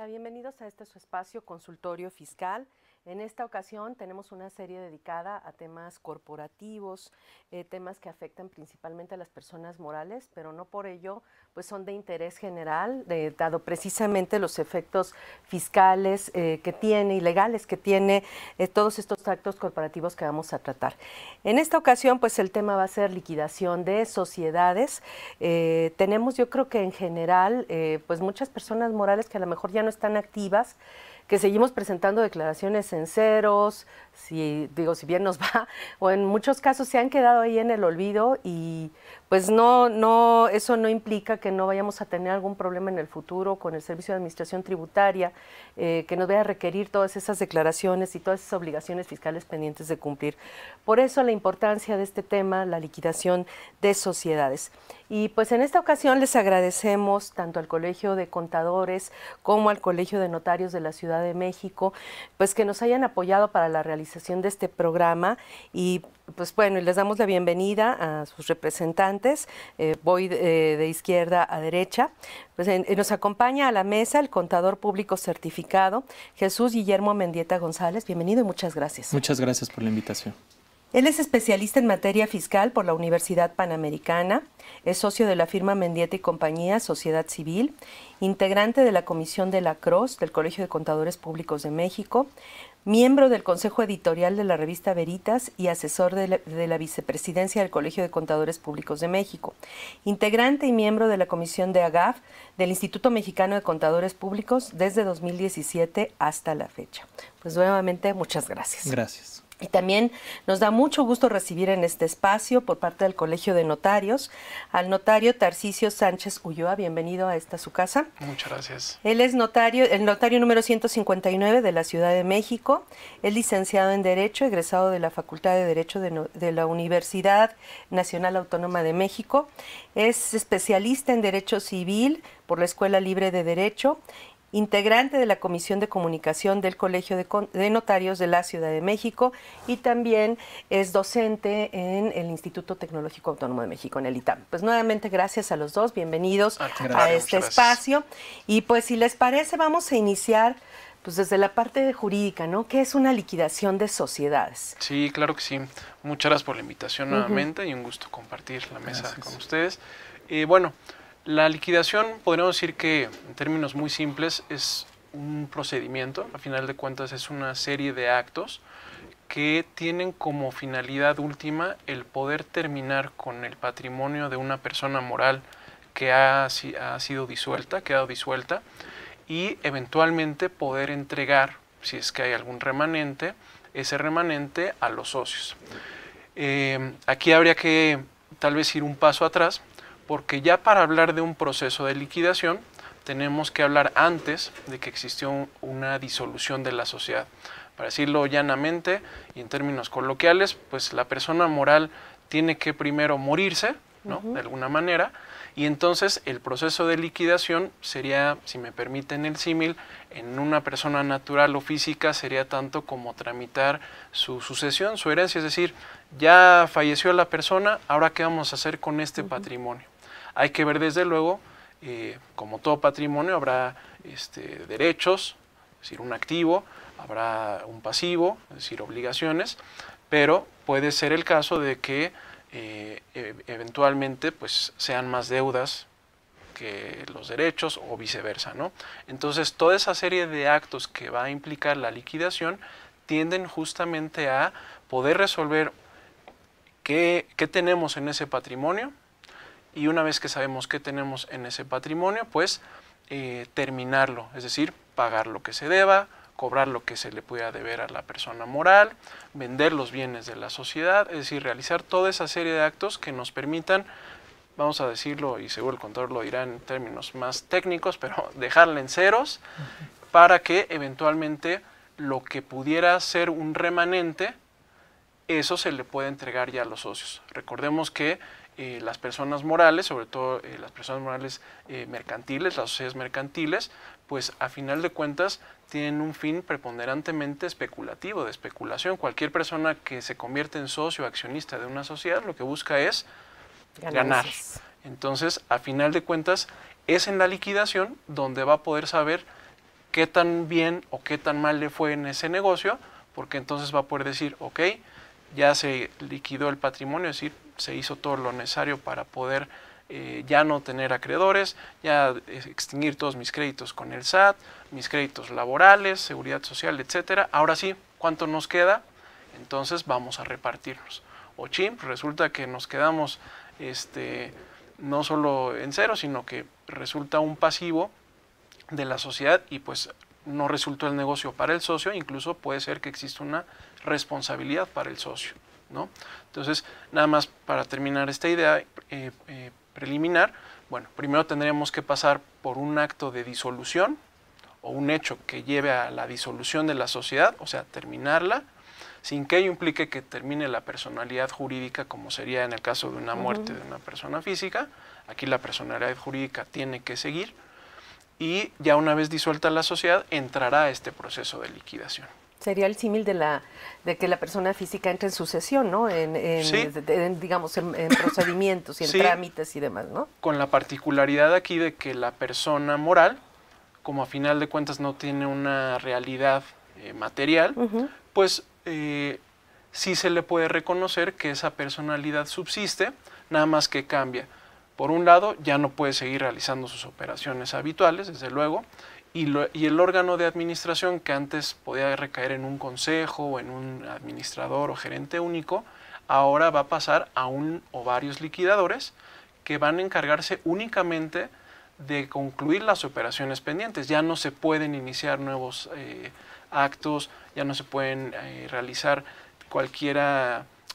Hola, bienvenidos a este su espacio consultorio fiscal. En esta ocasión tenemos una serie dedicada a temas corporativos, temas que afectan principalmente a las personas morales, pero no por ello pues son de interés general, dado precisamente los efectos fiscales que tiene y legales que tiene todos estos actos corporativos que vamos a tratar. En esta ocasión pues el tema va a ser liquidación de sociedades. Tenemos yo creo que en general pues muchas personas morales que a lo mejor ya no están activas, que seguimos presentando declaraciones en ceros, si bien nos va, o en muchos casos se han quedado ahí en el olvido y pues eso no implica que no vayamos a tener algún problema en el futuro con el Servicio de Administración Tributaria, que nos vaya a requerir todas esas declaraciones y todas esas obligaciones fiscales pendientes de cumplir. Por eso la importancia de este tema, la liquidación de sociedades. Y pues en esta ocasión les agradecemos tanto al Colegio de Contadores como al Colegio de Notarios de la Ciudad de México, pues que nos hayan apoyado para la realización de este programa y pues bueno, les damos la bienvenida a sus representantes. Voy de izquierda a derecha. Pues nos acompaña a la mesa el contador público certificado Jesús Guillermo Mendieta González. Bienvenido y muchas gracias. Muchas gracias por la invitación. Él es especialista en materia fiscal por la Universidad Panamericana, es socio de la firma Mendieta y Compañía, Sociedad Civil, integrante de la Comisión de la CROS, del Colegio de Contadores Públicos de México, miembro del Consejo Editorial de la revista Veritas y asesor de la Vicepresidencia del Colegio de Contadores Públicos de México, integrante y miembro de la Comisión de AGAF del Instituto Mexicano de Contadores Públicos desde 2017 hasta la fecha. Pues nuevamente, muchas gracias. Gracias. Y también nos da mucho gusto recibir en este espacio por parte del Colegio de Notarios al notario Tarcisio Sánchez Ulloa. Bienvenido a esta su casa. Muchas gracias. Él es el notario número 159 de la Ciudad de México. Es licenciado en Derecho, egresado de la Facultad de Derecho de la Universidad Nacional Autónoma de México. Es especialista en Derecho Civil por la Escuela Libre de Derecho, integrante de la Comisión de Comunicación del Colegio de Notarios de la Ciudad de México y también es docente en el Instituto Tecnológico Autónomo de México, en el ITAM. Pues nuevamente gracias a los dos, bienvenidos a este espacio. Y pues si les parece vamos a iniciar pues desde la parte jurídica, ¿no? ¿Qué es una liquidación de sociedades? Sí, claro que sí. Muchas gracias por la invitación nuevamente y un gusto compartir la mesa con ustedes. Bueno, la liquidación, podríamos decir que en términos muy simples es un procedimiento, a final de cuentas es una serie de actos que tienen como finalidad última el poder terminar con el patrimonio de una persona moral que ha sido disuelta, quedado disuelta, y eventualmente poder entregar, si es que hay algún remanente, ese remanente a los socios. Aquí habría que tal vez ir un paso atrás, porque ya para hablar de un proceso de liquidación tenemos que hablar antes de que existió una disolución de la sociedad. Para decirlo llanamente y en términos coloquiales, pues la persona moral tiene que primero morirse, ¿no? De alguna manera, y entonces el proceso de liquidación sería, si me permiten el símil, en una persona natural o física sería tanto como tramitar su sucesión, su herencia, es decir, ya falleció la persona, ahora qué vamos a hacer con este patrimonio. Hay que ver desde luego, como todo patrimonio, habrá derechos, es decir, un activo, habrá un pasivo, es decir, obligaciones, pero puede ser el caso de que eventualmente pues, sean más deudas que los derechos o viceversa, ¿no? Entonces, toda esa serie de actos que va a implicar la liquidación tienden justamente a poder resolver qué tenemos en ese patrimonio. Y una vez que sabemos qué tenemos en ese patrimonio, pues terminarlo, es decir, pagar lo que se deba, cobrar lo que se le pueda deber a la persona moral, vender los bienes de la sociedad, es decir, realizar toda esa serie de actos que nos permitan, vamos a decirlo, y seguro el contador lo dirá en términos más técnicos, pero dejarla en ceros para que eventualmente lo que pudiera ser un remanente, eso se le puede entregar ya a los socios. Recordemos que las personas morales, sobre todo las personas morales mercantiles, las sociedades mercantiles, pues a final de cuentas tienen un fin preponderantemente especulativo, de especulación. Cualquier persona que se convierte en socio o accionista de una sociedad lo que busca es ganar. Entonces, a final de cuentas, es en la liquidación donde va a poder saber qué tan bien o qué tan mal le fue en ese negocio, porque entonces va a poder decir, ok, ya se liquidó el patrimonio, es decir, se hizo todo lo necesario para poder ya no tener acreedores, ya extinguir todos mis créditos con el SAT, mis créditos laborales, seguridad social, etcétera. Ahora sí, ¿cuánto nos queda? Entonces vamos a repartirlos. O chim, resulta que nos quedamos no solo en cero, sino que resulta un pasivo de la sociedad y pues no resultó el negocio para el socio, incluso puede ser que exista una responsabilidad para el socio, ¿no? Entonces, nada más para terminar esta idea preliminar, bueno, primero tendríamos que pasar por un acto de disolución o un hecho que lleve a la disolución de la sociedad, o sea, terminarla, sin que ello implique que termine la personalidad jurídica, como sería en el caso de una muerte de una persona física. Aquí la personalidad jurídica tiene que seguir y ya una vez disuelta la sociedad entrará este proceso de liquidación. Sería el símil de que la persona física entre en sucesión, ¿no? Sí. Digamos, en procedimientos y en sí, trámites y demás, ¿no? Con la particularidad aquí de que la persona moral, como a final de cuentas no tiene una realidad material, pues sí se le puede reconocer que esa personalidad subsiste, nada más que cambia. Por un lado, ya no puede seguir realizando sus operaciones habituales, desde luego, y el órgano de administración que antes podía recaer en un consejo o en un administrador o gerente único, ahora va a pasar a un o varios liquidadores que van a encargarse únicamente de concluir las operaciones pendientes. Ya no se pueden iniciar nuevos actos, ya no se pueden realizar cualquier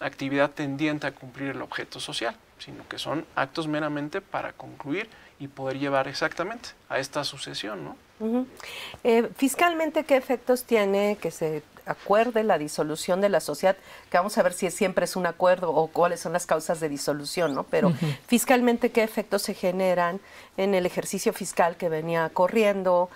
actividad tendiente a cumplir el objeto social, sino que son actos meramente para concluir y poder llevar exactamente a esta sucesión, ¿no? Fiscalmente, ¿qué efectos tiene que se acuerde la disolución de la sociedad? Que vamos a ver si siempre es un acuerdo o cuáles son las causas de disolución, ¿no? Pero fiscalmente, ¿qué efectos se generan en el ejercicio fiscal que venía corriendo?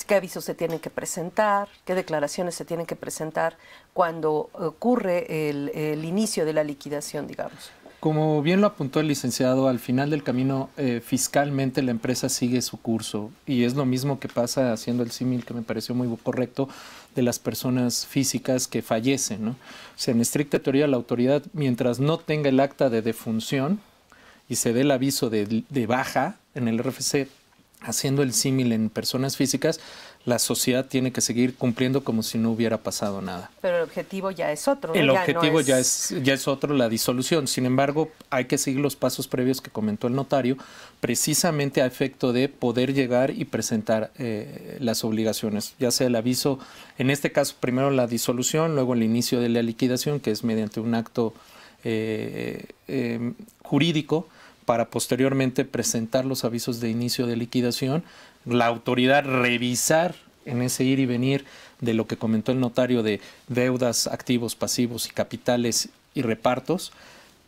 ¿Qué avisos se tienen que presentar? ¿Qué declaraciones se tienen que presentar cuando ocurre el inicio de la liquidación, digamos? Como bien lo apuntó el licenciado, al final del camino fiscalmente la empresa sigue su curso y es lo mismo que pasa haciendo el símil que me pareció muy correcto de las personas físicas que fallecen, ¿no? O sea, en estricta teoría la autoridad, mientras no tenga el acta de defunción y se dé el aviso de baja en el RFC, haciendo el símil en personas físicas, la sociedad tiene que seguir cumpliendo como si no hubiera pasado nada. Pero el objetivo ya es otro, ¿no? El objetivo ya es otro, la disolución. Sin embargo, hay que seguir los pasos previos que comentó el notario, precisamente a efecto de poder llegar y presentar las obligaciones, ya sea el aviso, en este caso primero la disolución, luego el inicio de la liquidación, que es mediante un acto jurídico, para posteriormente presentar los avisos de inicio de liquidación, la autoridad revisar en ese ir y venir de lo que comentó el notario de deudas, activos, pasivos y capitales y repartos.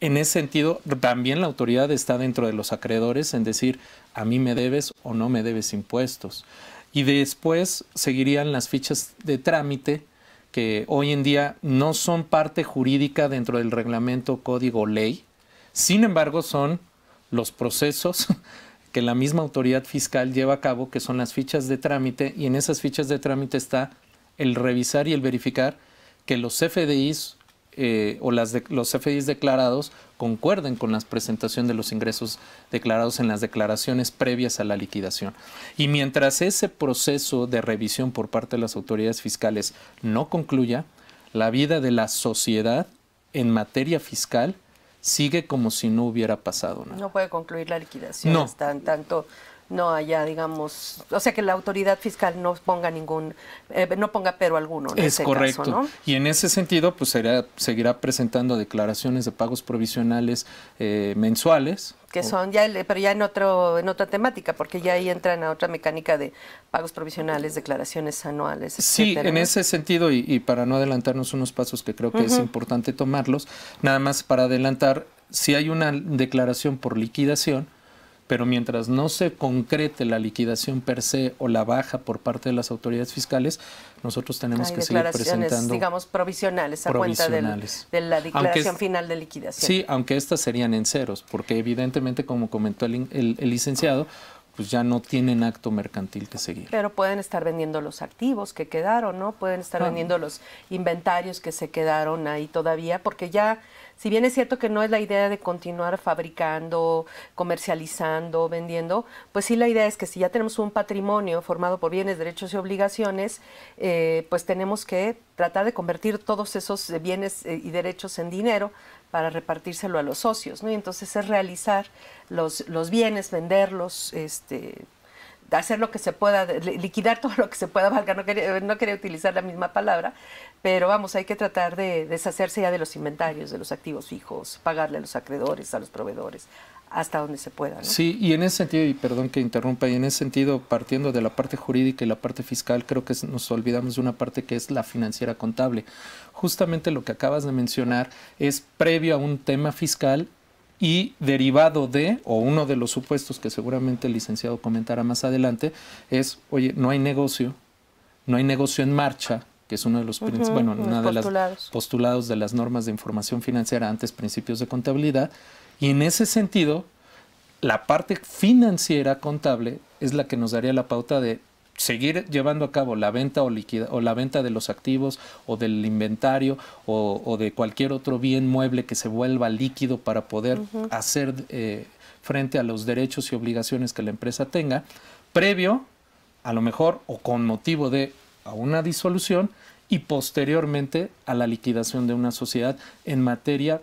En ese sentido, también la autoridad está dentro de los acreedores en decir, a mí me debes o no me debes impuestos. Y después seguirían las fichas de trámite, que hoy en día no son parte jurídica dentro del reglamento, código o ley. Sin embargo, son los procesos que la misma autoridad fiscal lleva a cabo, que son las fichas de trámite, y en esas fichas de trámite está el revisar y el verificar que los CFDIs los CFDIs declarados concuerden con la presentación de los ingresos declarados en las declaraciones previas a la liquidación. Y mientras ese proceso de revisión por parte de las autoridades fiscales no concluya, la vida de la sociedad en materia fiscal sigue como si no hubiera pasado nada. No puede concluir la liquidación, no. Hasta en tanto no haya, digamos, o sea, que la autoridad fiscal no ponga no ponga pero alguno en es ese correcto. caso, ¿no? Y en ese sentido, pues seguirá presentando declaraciones de pagos provisionales mensuales. Que son pero ya en otra temática, porque ya ahí entran a otra mecánica de pagos provisionales, declaraciones anuales, etcétera, Sí, en ese sentido, y para no adelantarnos unos pasos que creo que es importante tomarlos, nada más para adelantar, si hay una declaración por liquidación, pero mientras no se concrete la liquidación per se o la baja por parte de las autoridades fiscales, nosotros tenemos que seguir presentando, digamos, provisionales a cuenta de la declaración final de liquidación. Sí, aunque estas serían en ceros, porque evidentemente, como comentó el licenciado, pues ya no tienen acto mercantil que seguir. Pero pueden estar vendiendo los activos que quedaron, ¿no? Pueden estar vendiendo los inventarios que se quedaron ahí todavía, porque ya, si bien es cierto que no es la idea de continuar fabricando, comercializando, vendiendo, pues sí la idea es que si ya tenemos un patrimonio formado por bienes, derechos y obligaciones, pues tenemos que tratar de convertir todos esos bienes y derechos en dinero para repartírselo a los socios, ¿no? Y entonces es realizar los bienes, venderlos, hacer lo que se pueda, liquidar todo lo que se pueda, valga, no quería utilizar la misma palabra, pero vamos, hay que tratar de deshacerse ya de los inventarios, de los activos fijos, pagarle a los acreedores, a los proveedores, hasta donde se pueda, ¿no? Sí, y en ese sentido, y perdón que interrumpa, y en ese sentido, partiendo de la parte jurídica y la parte fiscal, creo que nos olvidamos de una parte que es la financiera contable. Justamente lo que acabas de mencionar es previo a un tema fiscal y derivado de, o uno de los supuestos que seguramente el licenciado comentará más adelante, es, oye, no hay negocio en marcha, que es uno de los una de las postulados de las normas de información financiera, antes principios de contabilidad, y en ese sentido, la parte financiera contable es la que nos daría la pauta de seguir llevando a cabo la venta o la venta de los activos o del inventario o de cualquier otro bien mueble que se vuelva líquido para poder hacer frente a los derechos y obligaciones que la empresa tenga, previo, a lo mejor, o con motivo de a una disolución y posteriormente a la liquidación de una sociedad en materia,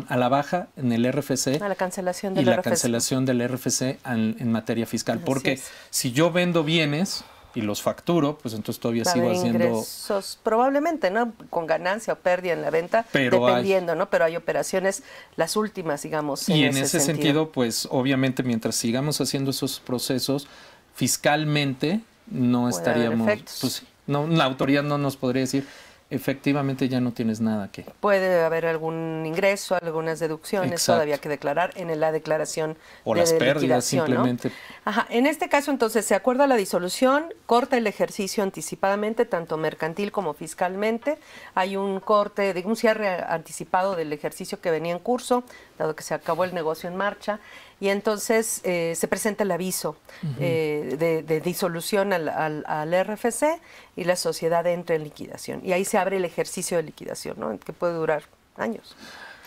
a la baja en el RFC a la cancelación del y la RFC. cancelación del RFC en materia fiscal. Porque si yo vendo bienes y los facturo, pues entonces todavía sigo haciendo ingresos, probablemente, ¿no? Con ganancia o pérdida en la venta, dependiendo, ¿no? Pero hay operaciones, las últimas, digamos, y en ese sentido, pues obviamente mientras sigamos haciendo esos procesos, fiscalmente no estaríamos, pues no, la autoridad no nos podría decir efectivamente ya no tienes nada que. Puede haber algún ingreso, algunas deducciones todavía que declarar en la declaración o de las pérdidas simplemente. ¿no? Ajá. En este caso, entonces, se acuerda la disolución, corta el ejercicio anticipadamente, tanto mercantil como fiscalmente. Hay un corte, un cierre anticipado del ejercicio que venía en curso, dado que se acabó el negocio en marcha. Y entonces se presenta el aviso de disolución al RFC y la sociedad entra en liquidación. Y ahí se abre el ejercicio de liquidación, ¿no? Que puede durar años.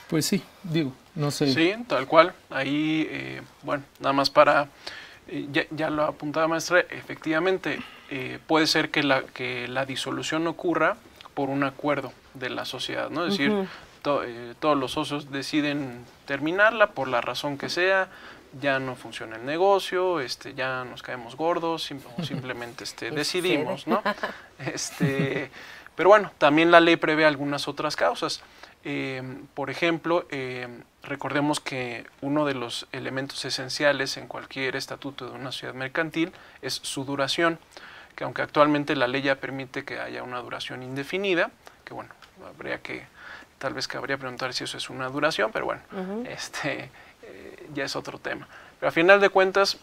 Pues sí, digo, no sé. Sí, tal cual. Ahí, bueno, nada más para, ya lo apuntaba maestra, efectivamente puede ser que la disolución ocurra por un acuerdo de la sociedad, ¿no? Es decir, todos los socios deciden terminarla por la razón que sea, ya no funciona el negocio, ya nos caemos gordos, o simplemente decidimos, ¿no? Pero bueno, también la ley prevé algunas otras causas. Por ejemplo, recordemos que uno de los elementos esenciales en cualquier estatuto de una sociedad mercantil es su duración, que aunque actualmente la ley ya permite que haya una duración indefinida, que bueno, tal vez cabría preguntar si eso es una duración, pero bueno, ya es otro tema. Pero a final de cuentas,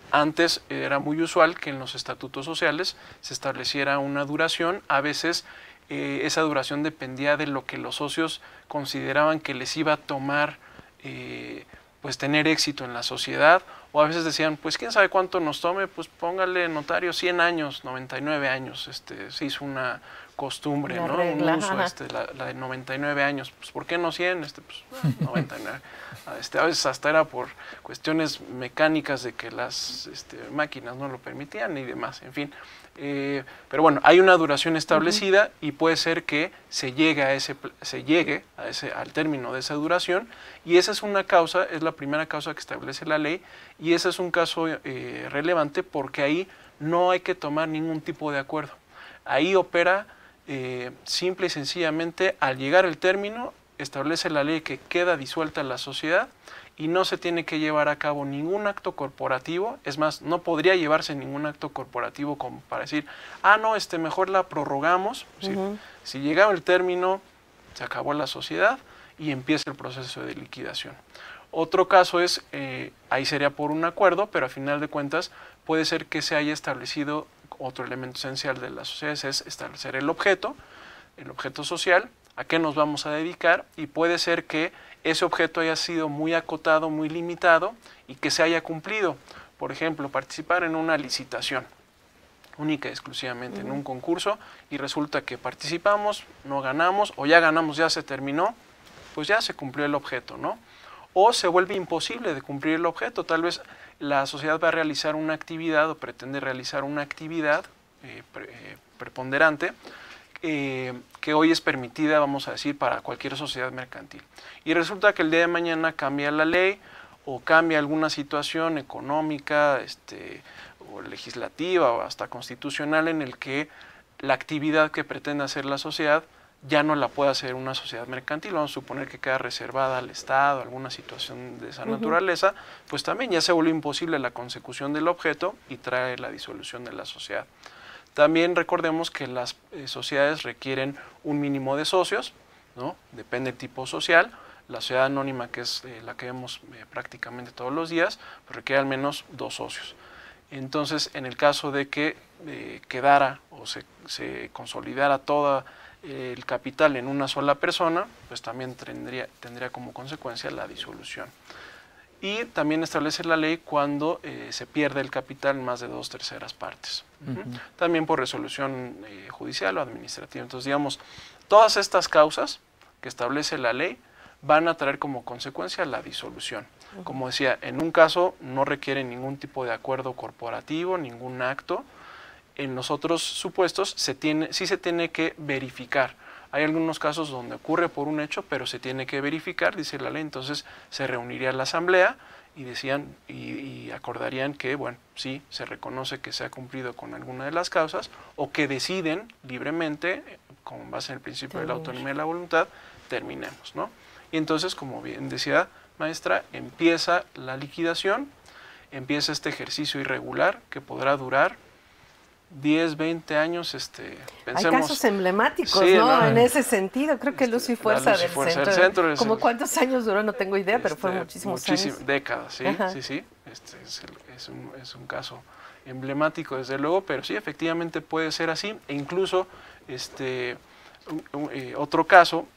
antes era muy usual que en los estatutos sociales se estableciera una duración. A veces esa duración dependía de lo que los socios consideraban que les iba a tomar pues tener éxito en la sociedad, o a veces decían, pues quién sabe cuánto nos tome, pues póngale notario 100 años, 99 años, se hizo una costumbre, ¿no? Regla, un uso, la de 99 años, pues ¿por qué no 100? Pues 99. A veces hasta era por cuestiones mecánicas de que las máquinas no lo permitían y demás, en fin. Pero bueno, hay una duración establecida y puede ser que se llegue al término de esa duración, y esa es una causa, es la primera causa que establece la ley, y ese es un caso relevante porque ahí no hay que tomar ningún tipo de acuerdo. Ahí opera simple y sencillamente, al llegar el término, establece la ley que queda disuelta la sociedad y no se tiene que llevar a cabo ningún acto corporativo. Es más, no podría llevarse ningún acto corporativo como para decir, no, mejor la prorrogamos. Si llegaba el término, se acabó la sociedad y empieza el proceso de liquidación. Otro caso es, ahí sería por un acuerdo, pero a final de cuentas puede ser que se haya establecido otro elemento esencial de las sociedades, es establecer el objeto social, a qué nos vamos a dedicar, y puede ser que ese objeto haya sido muy acotado, muy limitado, y que se haya cumplido. por ejemplo, participar en una licitación, única y exclusivamente en un concurso, y resulta que participamos, no ganamos, o ya ganamos, ya se terminó, pues ya se cumplió el objeto, ¿no? O se vuelve imposible de cumplir el objeto, tal vez la sociedad va a realizar una actividad o pretende realizar una actividad preponderante que hoy es permitida, vamos a decir, para cualquier sociedad mercantil. Y resulta que el día de mañana cambia la ley o cambia alguna situación económica, o legislativa o hasta constitucional en el que la actividad que pretende hacer la sociedad ya no la puede hacer una sociedad mercantil, vamos a suponer que queda reservada al Estado, alguna situación de esa naturaleza, pues también ya se vuelve imposible la consecución del objeto y trae la disolución de la sociedad. También recordemos que las sociedades requieren un mínimo de socios, ¿no? Depende del tipo social. La sociedad anónima, que es la que vemos prácticamente todos los días, pues requiere al menos 2 socios. Entonces, en el caso de que quedara o se consolidara todo el capital en una sola persona, pues también tendría como consecuencia la disolución. Y también establece la ley cuando se pierde el capital en más de 2/3 partes. También por resolución judicial o administrativa. Entonces, digamos, todas estas causas que establece la ley van a traer como consecuencia la disolución. Como decía, en un caso no requiere ningún tipo de acuerdo corporativo, ningún acto. En los otros supuestos sí se tiene que verificar. Hay algunos casos donde ocurre por un hecho, pero se tiene que verificar, dice la ley. Entonces se reuniría la asamblea y decían y acordarían que, bueno, sí, se reconoce que se ha cumplido con alguna de las causas o que deciden libremente, con base en el principio de la autonomía de la voluntad, terminemos, ¿no? Y entonces, como bien decía maestra, empieza la liquidación, empieza este ejercicio irregular que podrá durar 10, 20 años, pensemos... Hay casos emblemáticos, sí, ¿no? En ese sentido, creo que Luz y Fuerza del Centro. ¿Cómo cuántos años duró? No tengo idea, pero fue muchísimos años. Décadas, sí, sí. Es un caso emblemático, desde luego, pero sí, efectivamente puede ser así. E incluso, otro caso,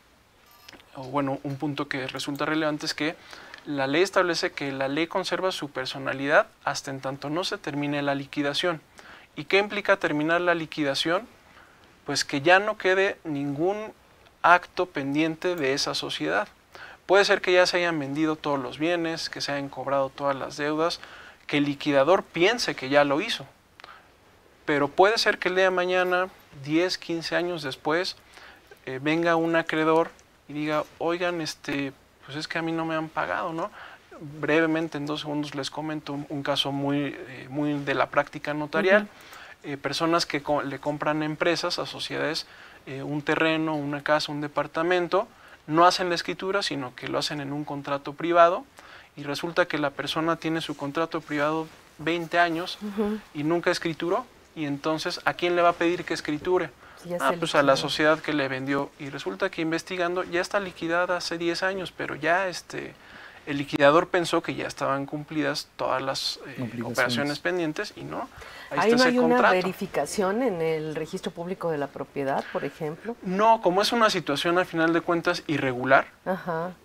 o bueno, un punto que resulta relevante es que la ley establece que la ley conserva su personalidad hasta en tanto no se termine la liquidación. ¿Y qué implica terminar la liquidación? Pues que ya no quede ningún acto pendiente de esa sociedad. Puede ser que ya se hayan vendido todos los bienes, que se hayan cobrado todas las deudas, que el liquidador piense que ya lo hizo. Pero puede ser que el día de mañana, 10, 15 años después, venga un acreedor y diga, oigan, pues es que a mí no me han pagado, ¿no? Brevemente, en 2 segundos, les comento un caso muy de la práctica notarial. Personas que le compran a empresas, a sociedades, un terreno, una casa, un departamento, no hacen la escritura, sino que lo hacen en un contrato privado, y resulta que la persona tiene su contrato privado 20 años y nunca escrituró, y entonces, ¿a quién le va a pedir que escriture? Pues a la sociedad que le vendió, y resulta que investigando ya está liquidada hace 10 años, pero ya el liquidador pensó que ya estaban cumplidas todas las operaciones pendientes y no. ¿Ahí no hay una verificación en el registro público de la propiedad, por ejemplo? No, como es una situación al final de cuentas irregular,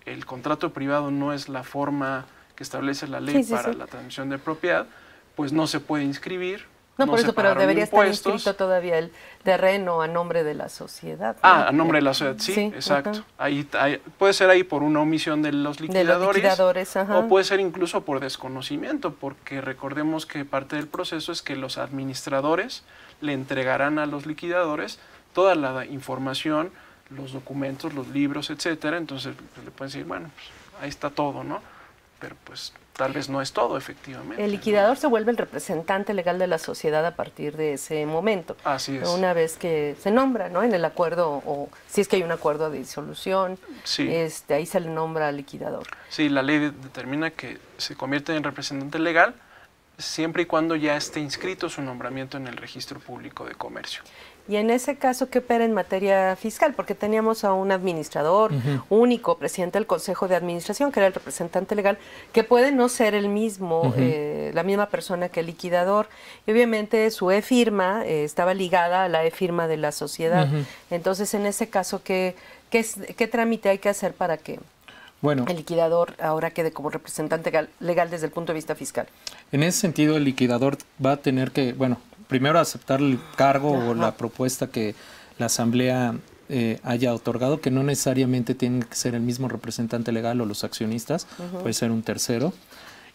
el contrato privado no es la forma que establece la ley para la transmisión de propiedad, pues no se puede inscribir. No, por eso, pero debería estar inscrito todavía el terreno a nombre de la sociedad, ¿no? A nombre de la sociedad, sí, exacto. Ahí puede ser ahí por una omisión de los liquidadores, o puede ser incluso por desconocimiento, porque recordemos que parte del proceso es que los administradores le entregarán a los liquidadores toda la información, los documentos, los libros, etcétera. Entonces pues, le pueden decir, bueno, pues ahí está todo, ¿no? Pero pues tal vez no es todo, efectivamente. El liquidador se vuelve el representante legal de la sociedad a partir de ese momento. Así es. Una vez que se nombra, ¿no? En el acuerdo, o si es que hay un acuerdo de disolución, ahí se le nombra al liquidador. Sí, la ley determina que se convierte en representante legal siempre y cuando ya esté inscrito su nombramiento en el registro público de comercio. Y en ese caso, ¿qué opera en materia fiscal? Porque teníamos a un administrador único, presidente del Consejo de Administración, que era el representante legal, que puede no ser el mismo, la misma persona que el liquidador. Y obviamente su e-firma estaba ligada a la e-firma de la sociedad. Entonces, en ese caso, ¿qué trámite hay que hacer para que Bueno, el liquidador ahora quede como representante legal desde el punto de vista fiscal? En ese sentido, el liquidador va a tener que, bueno, primero aceptar el cargo o la propuesta que la Asamblea haya otorgado, que no necesariamente tiene que ser el mismo representante legal o los accionistas, puede ser un tercero.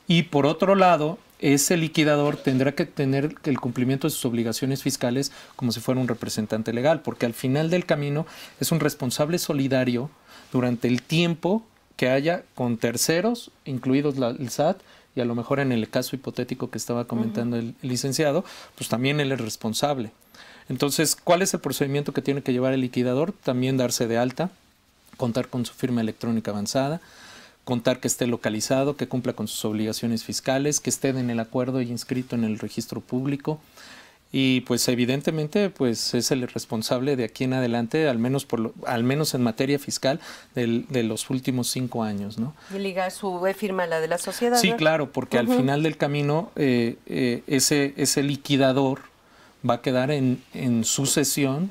Y por otro lado, ese liquidador tendrá que tener el cumplimiento de sus obligaciones fiscales como si fuera un representante legal, porque al final del camino es un responsable solidario durante el tiempo que haya con terceros, incluidos el SAT, y a lo mejor en el caso hipotético que estaba comentando el licenciado, pues también él es responsable. Entonces, ¿cuál es el procedimiento que tiene que llevar el liquidador? También darse de alta, contar con su firma electrónica avanzada, contar que esté localizado, que cumpla con sus obligaciones fiscales, que esté en el acuerdo y inscrito en el registro público. Y pues evidentemente pues es el responsable de aquí en adelante, al menos en materia fiscal, de los últimos 5 años, ¿no? Y liga su firma a la de la sociedad, Sí, ¿no? claro, porque al final del camino ese liquidador va a quedar en sucesión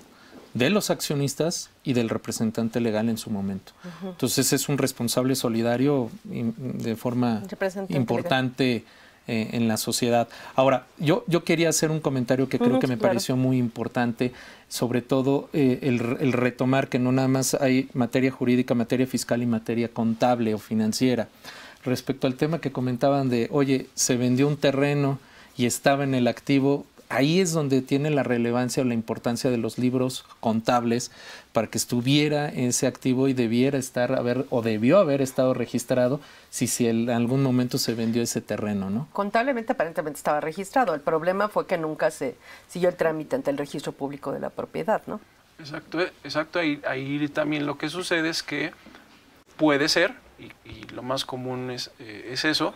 de los accionistas y del representante legal en su momento. Entonces es un responsable solidario de forma importante en la sociedad. Ahora, yo quería hacer un comentario que creo que me pareció muy importante, sobre todo el retomar que no nada más hay materia jurídica, materia fiscal y materia contable o financiera. Respecto al tema que comentaban de, oye, se vendió un terreno y estaba en el activo, ahí es donde tiene la relevancia o la importancia de los libros contables para que estuviera ese activo y debió haber estado registrado si en algún momento se vendió ese terreno, ¿no? Contablemente aparentemente estaba registrado. El problema fue que nunca se siguió el trámite ante el registro público de la propiedad, ¿no? Exacto. Ahí también lo que sucede es que puede ser, y lo más común es eso,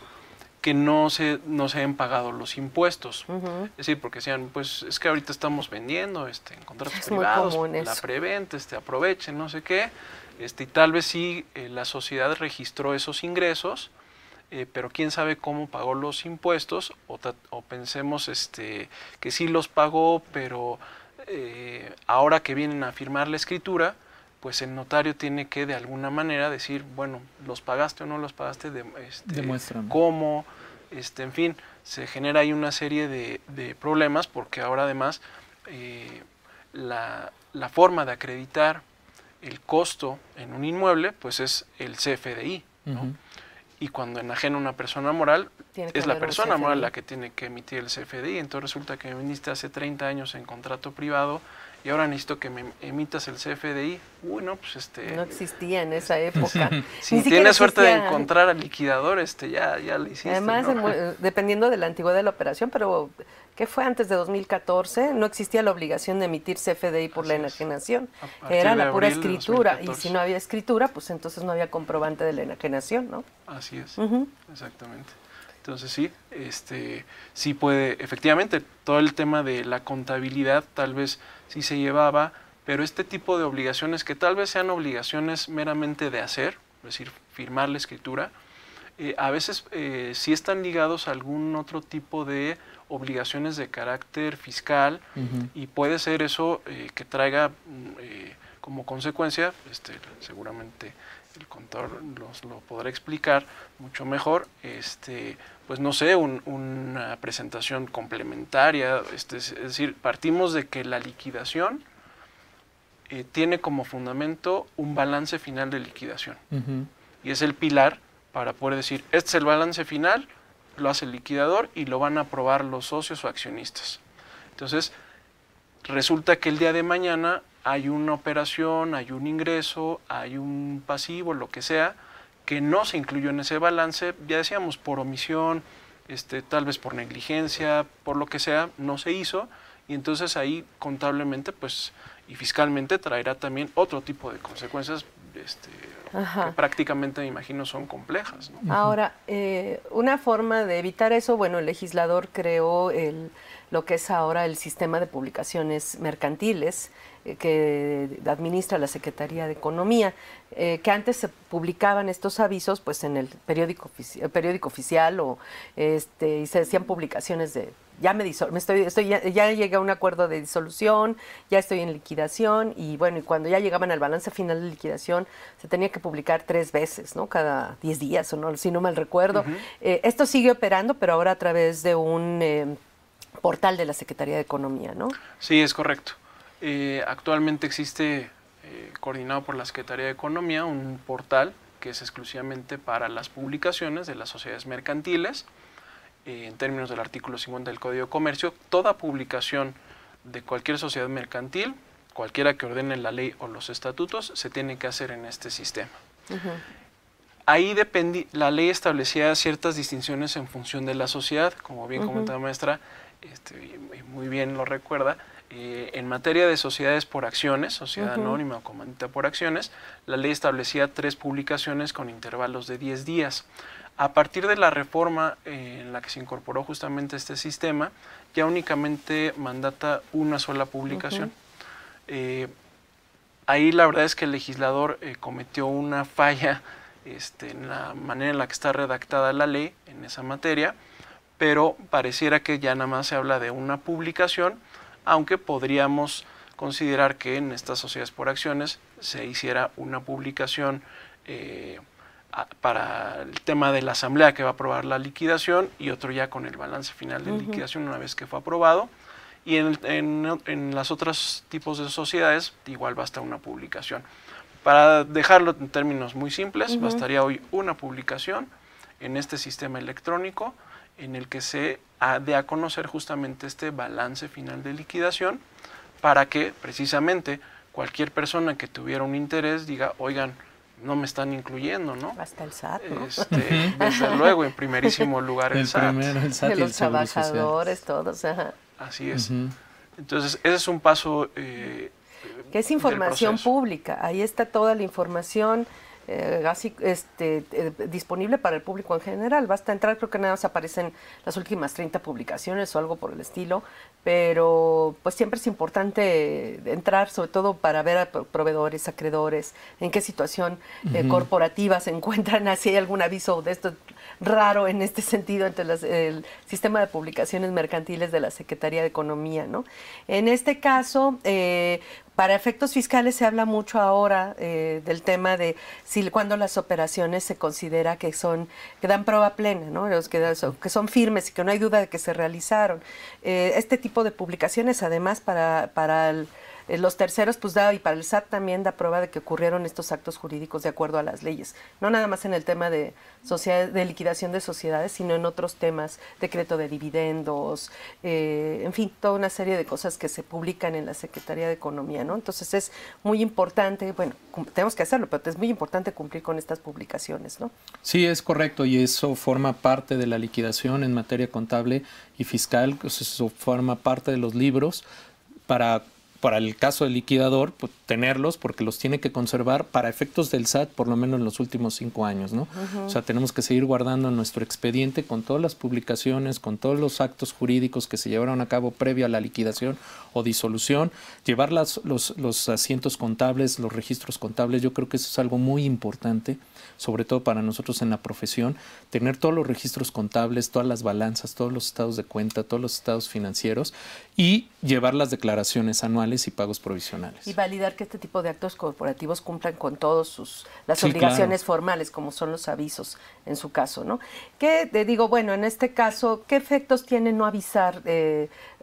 que no se hayan pagado los impuestos. Es decir, porque decían, pues es que ahorita estamos vendiendo en contratos privados, la preventa, aprovechen, no sé qué, y tal vez sí la sociedad registró esos ingresos, pero quién sabe cómo pagó los impuestos, o pensemos que sí los pagó, pero ahora que vienen a firmar la escritura, pues el notario tiene que de alguna manera decir, bueno, ¿los pagaste o no los pagaste? Demuéstrame. ¿Cómo? En fin, se genera ahí una serie de problemas porque ahora además la forma de acreditar el costo en un inmueble pues es el CFDI, ¿no? Y cuando enajena una persona moral, es la persona moral la que tiene que emitir el CFDI. Entonces resulta que me viniste hace 30 años en contrato privado y ahora necesito que me emitas el CFDI. Uy, no, pues no existía en esa época. Si tienes suerte de encontrar al liquidador, ya lo hiciste. Además, ¿no? Dependiendo de la antigüedad de la operación, pero ¿qué fue antes de 2014? No existía la obligación de emitir CFDI por la enajenación. Era la pura escritura. Y si no había escritura, pues entonces no había comprobante de la enajenación, ¿no? Así es, exactamente. Entonces sí, sí puede, efectivamente, todo el tema de la contabilidad tal vez sí se llevaba, pero este tipo de obligaciones que tal vez sean obligaciones meramente de hacer, es decir, firmar la escritura, a veces sí están ligados a algún otro tipo de obligaciones de carácter fiscal y puede ser eso que traiga como consecuencia, seguramente el contador lo podrá explicar mucho mejor, pues no sé, una presentación complementaria, es decir, partimos de que la liquidación tiene como fundamento un balance final de liquidación y es el pilar para poder decir, este es el balance final, lo hace el liquidador y lo van a aprobar los socios o accionistas. Entonces, resulta que el día de mañana hay una operación, hay un ingreso, hay un pasivo, lo que sea, que no se incluyó en ese balance, ya decíamos, por omisión, tal vez por negligencia, por lo que sea, no se hizo, y entonces ahí contablemente pues y fiscalmente traerá también otro tipo de consecuencias que prácticamente me imagino son complejas, ¿no? Ahora, una forma de evitar eso, bueno, el legislador creó lo que es ahora el sistema de publicaciones mercantiles que administra la Secretaría de Economía, que antes se publicaban estos avisos pues en el periódico oficial o y se hacían publicaciones ya ya llegué a un acuerdo de disolución, ya estoy en liquidación, y bueno, y cuando ya llegaban al balance final de liquidación se tenía que publicar 3 veces, ¿no? Cada 10 días, o no, si no mal recuerdo. Esto sigue operando, pero ahora a través de un portal de la Secretaría de Economía, ¿no? Sí, es correcto. Actualmente existe, coordinado por la Secretaría de Economía, un portal que es exclusivamente para las publicaciones de las sociedades mercantiles. En términos del artículo 50 del Código de Comercio, toda publicación de cualquier sociedad mercantil, cualquiera que ordene la ley o los estatutos, se tiene que hacer en este sistema. Ahí la ley establecía ciertas distinciones en función de la sociedad, como bien comentaba maestra, y muy bien lo recuerda. En materia de sociedades por acciones, sociedad anónima o comandita por acciones, la ley establecía 3 publicaciones con intervalos de 10 días. A partir de la reforma en la que se incorporó justamente este sistema, ya únicamente mandata una sola publicación. Ahí la verdad es que el legislador cometió una falla en la manera en la que está redactada la ley en esa materia, pero pareciera que ya nada más se habla de una publicación, aunque podríamos considerar que en estas sociedades por acciones se hiciera una publicación para el tema de la asamblea que va a aprobar la liquidación, y otro ya con el balance final de liquidación una vez que fue aprobado, y en las otros tipos de sociedades igual basta una publicación. Para dejarlo en términos muy simples, bastaría hoy una publicación en este sistema electrónico en el que se dé a conocer justamente este balance final de liquidación, para que precisamente cualquier persona que tuviera un interés diga, oigan, no me están incluyendo, ¿no? Hasta el SAT, ¿no? Desde luego, en primerísimo lugar el SAT. El SAT de y los el Seguro Social. trabajadores, todos. Así es. Entonces, ese es un paso que es información pública. Ahí está toda la información disponible para el público en general. Basta entrar, creo que nada más aparecen las últimas 30 publicaciones o algo por el estilo, pero pues siempre es importante entrar, sobre todo para ver a proveedores, acreedores, en qué situación corporativa se encuentran, si hay algún aviso de esto raro en este sentido entre el sistema de publicaciones mercantiles de la Secretaría de Economía, ¿no? En este caso, para efectos fiscales se habla mucho ahora del tema de cuando las operaciones se considera que dan prueba plena, ¿no? Que son firmes y que no hay duda de que se realizaron. Este tipo de publicaciones, además, para los terceros, pues y para el SAT también da prueba de que ocurrieron estos actos jurídicos de acuerdo a las leyes. No nada más en el tema de liquidación de sociedades, sino en otros temas, decreto de dividendos, en fin, toda una serie de cosas que se publican en la Secretaría de Economía, ¿no? Entonces es muy importante, bueno, tenemos que hacerlo, pero es muy importante cumplir con estas publicaciones, ¿no? Sí, es correcto, y eso forma parte de la liquidación en materia contable y fiscal, eso forma parte de los libros para el caso del liquidador, pues, tenerlos, porque los tiene que conservar para efectos del SAT por lo menos en los últimos 5 años, ¿no? O sea, tenemos que seguir guardando nuestro expediente con todas las publicaciones, con todos los actos jurídicos que se llevaron a cabo previo a la liquidación o disolución, llevar los asientos contables, los registros contables. Yo creo que eso es algo muy importante, sobre todo para nosotros en la profesión, tener todos los registros contables, todas las balanzas, todos los estados de cuenta, todos los estados financieros, y llevar las declaraciones anuales y pagos provisionales. Y validar que este tipo de actos corporativos cumplan con todas las obligaciones formales, como son los avisos en su caso, ¿no? Que te digo, bueno, en este caso, ¿qué efectos tiene no avisar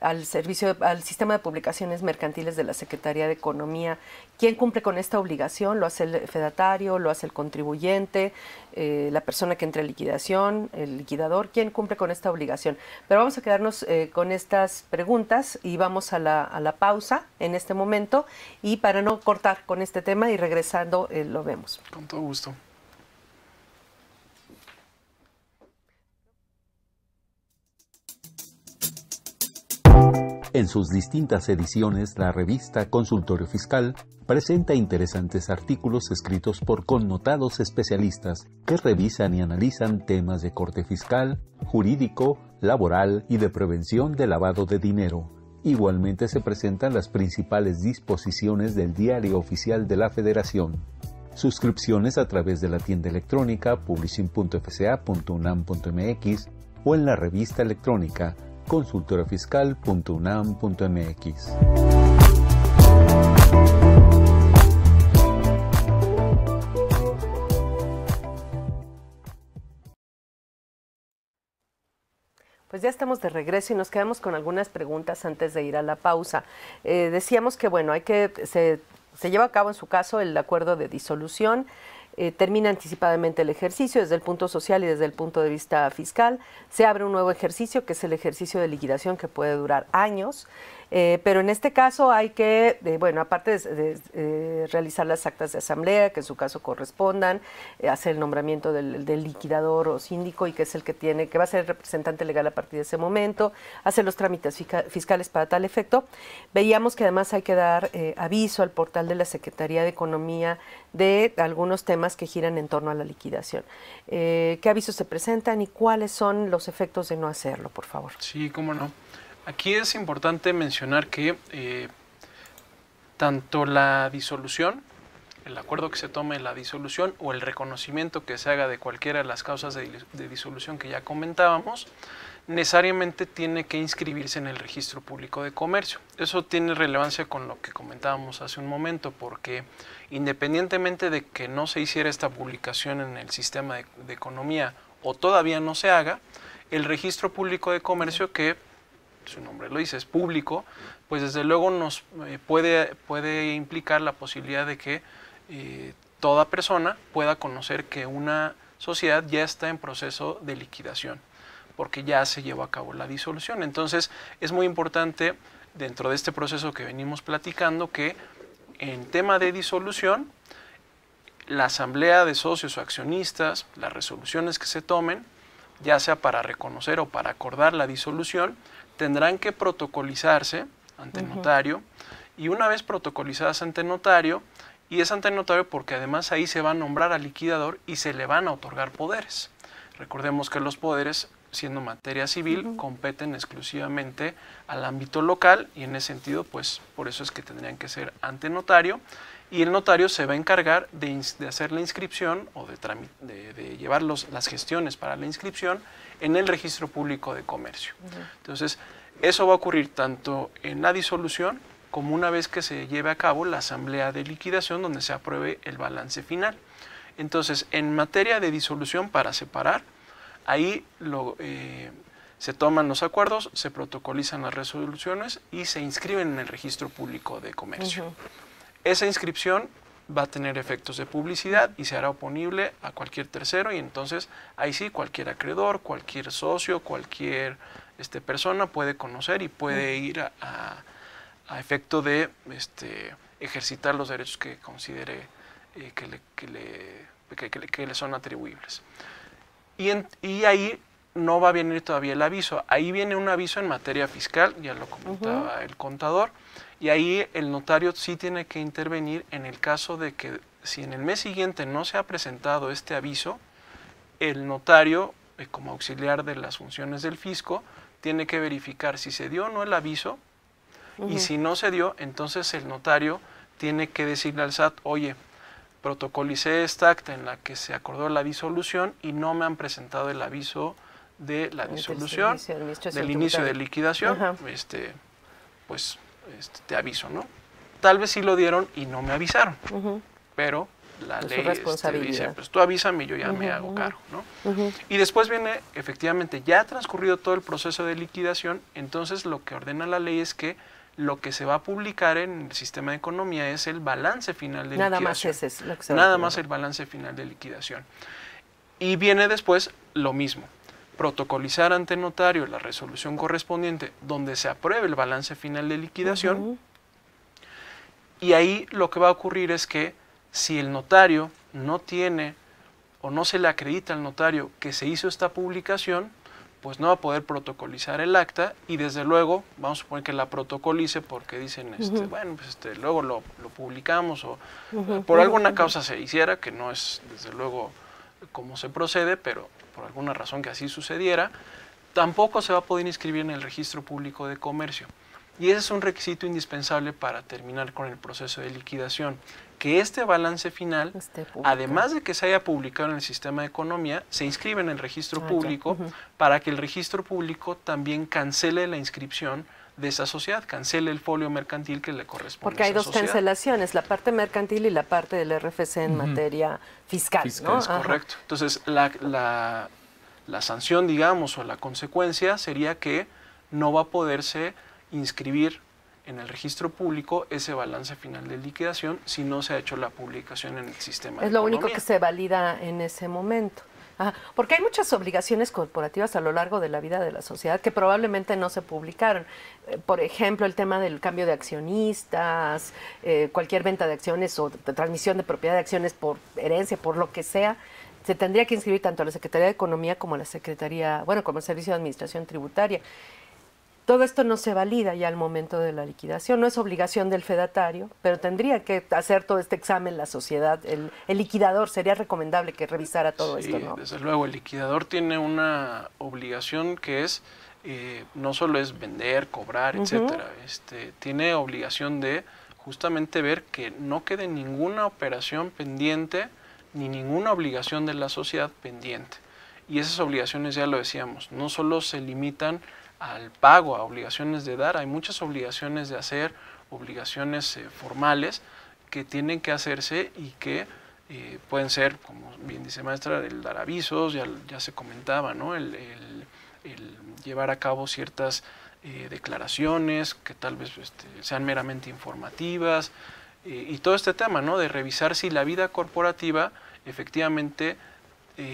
al sistema de publicaciones mercantiles de la Secretaría de Economía? ¿Quién cumple con esta obligación? ¿Lo hace el fedatario? ¿Lo hace el contribuyente? ¿La persona que entra en liquidación? ¿El liquidador? ¿Quién cumple con esta obligación? Pero vamos a quedarnos con estas preguntas y vamos a la pausa en este momento, y para no cortar con este tema, y regresando lo vemos. Con todo gusto. En sus distintas ediciones, la revista Consultorio Fiscal presenta interesantes artículos escritos por connotados especialistas que revisan y analizan temas de corte fiscal, jurídico, laboral y de prevención de lavado de dinero. Igualmente se presentan las principales disposiciones del Diario Oficial de la Federación. Suscripciones a través de la tienda electrónica publishing.fca.unam.mx o en la revista electrónica consultoriofiscal.unam.mx. Pues ya estamos de regreso y nos quedamos con algunas preguntas antes de ir a la pausa. Decíamos que, bueno, se lleva a cabo en su caso el acuerdo de disolución, termina anticipadamente el ejercicio desde el punto social y desde el punto de vista fiscal. Se abre un nuevo ejercicio, que es el ejercicio de liquidación, que puede durar años. Pero en este caso hay que, bueno, aparte de realizar las actas de asamblea, que en su caso correspondan, hacer el nombramiento del liquidador o síndico, y que es el que va a ser el representante legal a partir de ese momento, hacer los trámites fiscales para tal efecto. Veíamos que además hay que dar aviso al portal de la Secretaría de Economía de algunos temas que giran en torno a la liquidación. ¿Qué avisos se presentan y cuáles son los efectos de no hacerlo, por favor? Sí, cómo no. Aquí es importante mencionar que tanto la disolución, el acuerdo que se tome en la disolución o el reconocimiento que se haga de cualquiera de las causas de disolución que ya comentábamos, necesariamente tiene que inscribirse en el Registro Público de Comercio. Eso tiene relevancia con lo que comentábamos hace un momento, porque independientemente de que no se hiciera esta publicación en el sistema de economía o todavía no se haga, el Registro Público de Comercio, que su nombre lo dice, es público, pues desde luego nos puede implicar la posibilidad de que toda persona pueda conocer que una sociedad ya está en proceso de liquidación, porque ya se llevó a cabo la disolución. Entonces es muy importante, dentro de este proceso que venimos platicando, que en tema de disolución, la asamblea de socios o accionistas, las resoluciones que se tomen, ya sea para reconocer o para acordar la disolución, tendrán que protocolizarse ante notario, y una vez protocolizadas ante notario, y es ante notario porque además ahí se va a nombrar al liquidador y se le van a otorgar poderes. Recordemos que los poderes, siendo materia civil, competen exclusivamente al ámbito local, y en ese sentido, pues por eso es que tendrían que ser ante notario, y el notario se va a encargar de hacer la inscripción o de llevar las gestiones para la inscripción en el Registro Público de Comercio. Entonces, eso va a ocurrir tanto en la disolución como una vez que se lleve a cabo la asamblea de liquidación, donde se apruebe el balance final. Entonces, en materia de disolución, para separar, ahí se toman los acuerdos, se protocolizan las resoluciones y se inscriben en el Registro Público de Comercio. Esa inscripción va a tener efectos de publicidad y se hará oponible a cualquier tercero, y entonces ahí sí cualquier acreedor, cualquier socio, cualquier persona puede conocer y puede ir a efecto de ejercitar los derechos que considere que le son atribuibles. Y ahí no va a venir todavía el aviso, ahí viene un aviso en materia fiscal, ya lo comentaba el contador, y ahí el notario sí tiene que intervenir en el caso de que si en el mes siguiente no se ha presentado este aviso, el notario, como auxiliar de las funciones del fisco, tiene que verificar si se dio o no el aviso, y si no se dio, entonces el notario tiene que decirle al SAT, oye, protocolicé esta acta en la que se acordó la disolución y no me han presentado el aviso de la disolución, del inicio de liquidación, pues te aviso, ¿no? Tal vez sí lo dieron y no me avisaron, pero la ley dice, pues tú avísame y yo ya me hago cargo, ¿no? Y después viene, efectivamente, ya ha transcurrido todo el proceso de liquidación, entonces lo que ordena la ley es que lo que se va a publicar en el sistema de economía es el balance final de liquidación. Nada más ese es lo que se va Nada más el balance final de liquidación. Y viene después lo mismo, protocolizar ante notario la resolución correspondiente donde se apruebe el balance final de liquidación, y ahí lo que va a ocurrir es que si el notario no tiene o no se le acredita al notario que se hizo esta publicación, pues no va a poder protocolizar el acta, y desde luego vamos a suponer que la protocolice porque dicen, bueno, pues luego lo publicamos, o por alguna causa se hiciera, que no es desde luego cómo se procede, pero por alguna razón que así sucediera, tampoco se va a poder inscribir en el Registro Público de Comercio. Y ese es un requisito indispensable para terminar con el proceso de liquidación, que este balance final, además de que se haya publicado en el sistema de economía, se inscribe en el registro público para que el registro público también cancele la inscripción de esa sociedad, cancele el folio mercantil que le corresponde. Porque hay dos sociedad. cancelaciones, la parte mercantil y la parte del RFC en materia fiscal, ¿no? Es correcto. Entonces, la sanción, digamos, o la consecuencia sería que no va a poderse inscribir en el registro público ese balance final de liquidación si no se ha hecho la publicación en el sistema de Es lo economía. único que se valida en ese momento. Porque hay muchas obligaciones corporativas a lo largo de la vida de la sociedad que probablemente no se publicaron. Por ejemplo, el tema del cambio de accionistas, cualquier venta de acciones o de transmisión de propiedad de acciones por herencia, por lo que sea, se tendría que inscribir tanto a la Secretaría de Economía como a la Secretaría, como el Servicio de Administración Tributaria. Todo esto no se valida ya al momento de la liquidación, no es obligación del fedatario, pero tendría que hacer todo este examen la sociedad, el liquidador, sería recomendable que revisara todo esto, ¿no? Desde luego, el liquidador tiene una obligación que es, no solo es vender, cobrar, etcétera, tiene obligación de justamente ver que no quede ninguna operación pendiente, ni ninguna obligación de la sociedad pendiente. Y esas obligaciones, ya lo decíamos, no solo se limitan al pago, a obligaciones de dar, hay muchas obligaciones de hacer, obligaciones formales que tienen que hacerse y que pueden ser, como bien dice maestra, el dar avisos, ya se comentaba, ¿no? el llevar a cabo ciertas declaraciones que tal vez sean meramente informativas, y todo este tema, ¿no? De revisar si la vida corporativa efectivamente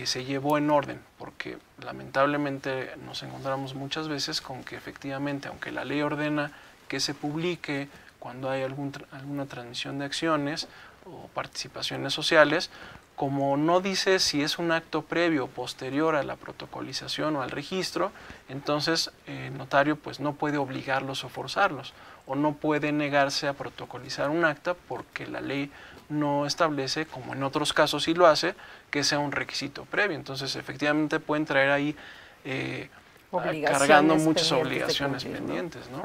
se llevó en orden, porque lamentablemente nos encontramos muchas veces con que efectivamente, aunque la ley ordena que se publique cuando hay alguna transmisión de acciones o participaciones sociales, como no dice si es un acto previo o posterior a la protocolización o al registro, entonces el notario pues no puede obligarlos o forzarlos, o no puede negarse a protocolizar un acta porque la ley no establece, como en otros casos sí lo hace, que sea un requisito previo. Entonces, efectivamente pueden traer ahí cargando muchas obligaciones pendientes, ¿no?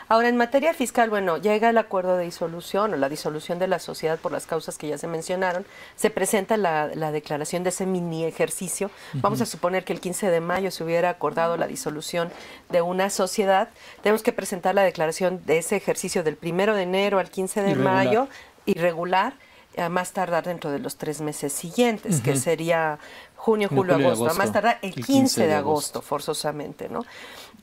Ahora, en materia fiscal, llega el acuerdo de disolución o la disolución de la sociedad por las causas que ya se mencionaron, se presenta la declaración de ese mini ejercicio. Vamos a suponer que el 15 de mayo se hubiera acordado la disolución de una sociedad, tenemos que presentar la declaración de ese ejercicio del 1 de enero al 15 de mayo, irregular, a más tardar dentro de los 3 meses siguientes, que sería junio, julio, agosto, a más tardar el 15 de agosto, forzosamente, ¿no?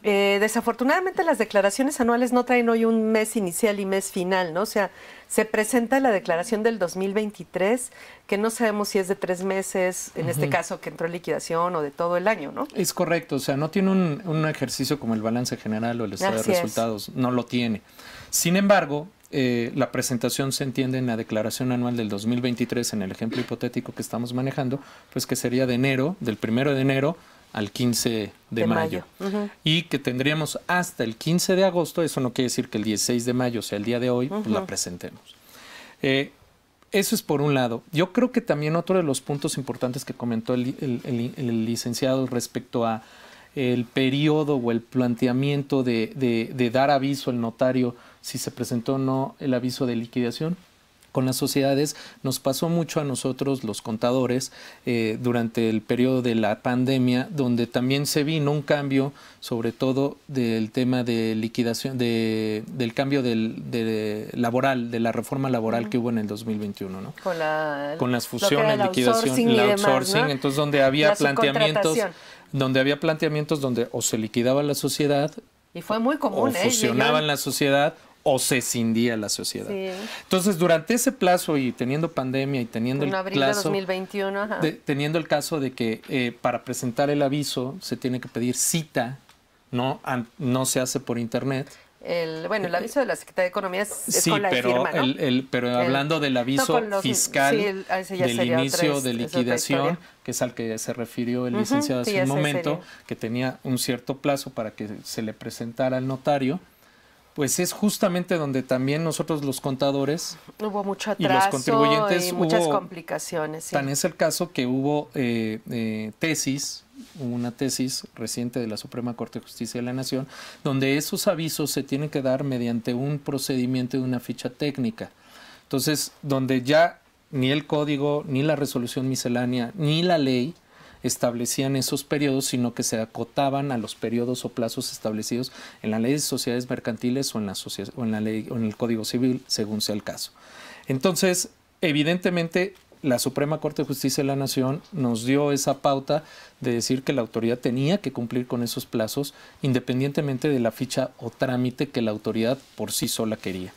Desafortunadamente las declaraciones anuales no traen hoy un mes inicial y mes final, ¿no? O sea, se presenta la declaración del 2023, que no sabemos si es de 3 meses, en este caso que entró en liquidación, o de todo el año, ¿no? Es correcto, o sea, no tiene un ejercicio como el balance general o el estado de resultados, no lo tiene. Sin embargo, la presentación se entiende en la declaración anual del 2023, en el ejemplo hipotético que estamos manejando, pues que sería del 1 de enero al 15 de mayo. Y que tendríamos hasta el 15 de agosto, eso no quiere decir que el 16 de mayo sea el día de hoy, pues la presentemos. Eso es por un lado. Yo creo que también otro de los puntos importantes que comentó el licenciado respecto a el periodo o el planteamiento de dar aviso al notario si se presentó o no el aviso de liquidación. Con las sociedades nos pasó mucho a nosotros los contadores durante el periodo de la pandemia, donde también se vino un cambio, sobre todo del tema de liquidación, del cambio laboral, de la reforma laboral que hubo en el 2021, ¿no? Con las fusiones, liquidación, el outsourcing, ¿no? Entonces donde había planteamientos donde o se liquidaba la sociedad, y fue muy común, o fusionaban la sociedad, o se cindía la sociedad. Entonces, durante ese plazo y teniendo pandemia y teniendo en abril de 2021, teniendo el caso de que para presentar el aviso se tiene que pedir cita, no se hace por internet. El aviso de la Secretaría de Economía es con la firma, ¿no? Pero hablando del aviso fiscal del inicio de liquidación, que es al que se refirió el licenciado hace un momento, que tenía un cierto plazo para que se le presentara al notario, pues es justamente donde también nosotros los contadores hubo mucho atraso y los contribuyentes y muchas complicaciones. Tan es el caso que hubo una tesis reciente de la Suprema Corte de Justicia de la Nación, donde esos avisos se tienen que dar mediante un procedimiento de una ficha técnica. Entonces, donde ya ni el código, ni la resolución miscelánea, ni la ley establecían esos periodos, sino que se acotaban a los periodos o plazos establecidos en la ley de sociedades mercantiles o en la ley o en el Código Civil, según sea el caso. Entonces, evidentemente, la Suprema Corte de Justicia de la Nación nos dio esa pauta de decir que la autoridad tenía que cumplir con esos plazos, independientemente de la ficha o trámite que la autoridad por sí sola quería.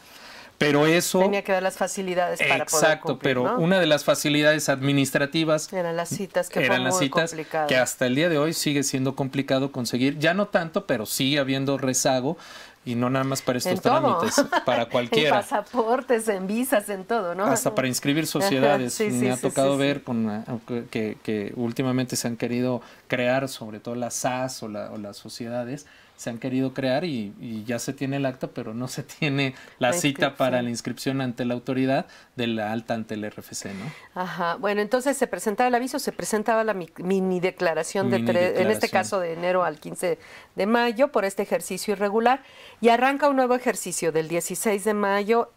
Pero eso... Tenía que dar las facilidades para poder cumplir, pero ¿no? una de las facilidades administrativas eran las citas, que eran fue las muy citas complicado. que hasta el día de hoy sigue siendo complicado conseguir. Ya no tanto, pero sigue habiendo rezago, y no nada más para estos En todo. trámites, para cualquiera. En pasaportes, en visas, en todo, ¿no? Hasta para inscribir sociedades. Sí, Me ha tocado sí. ver que últimamente se han querido crear, sobre todo las SAS o las sociedades, se han querido crear y ya se tiene el acta, pero no se tiene la cita para la inscripción ante la autoridad de la alta ante el RFC, ¿no? Ajá. Bueno, entonces se presentaba el aviso, se presentaba la mini declaración en este caso de enero al 15 de mayo por este ejercicio irregular, y arranca un nuevo ejercicio del 16 de mayo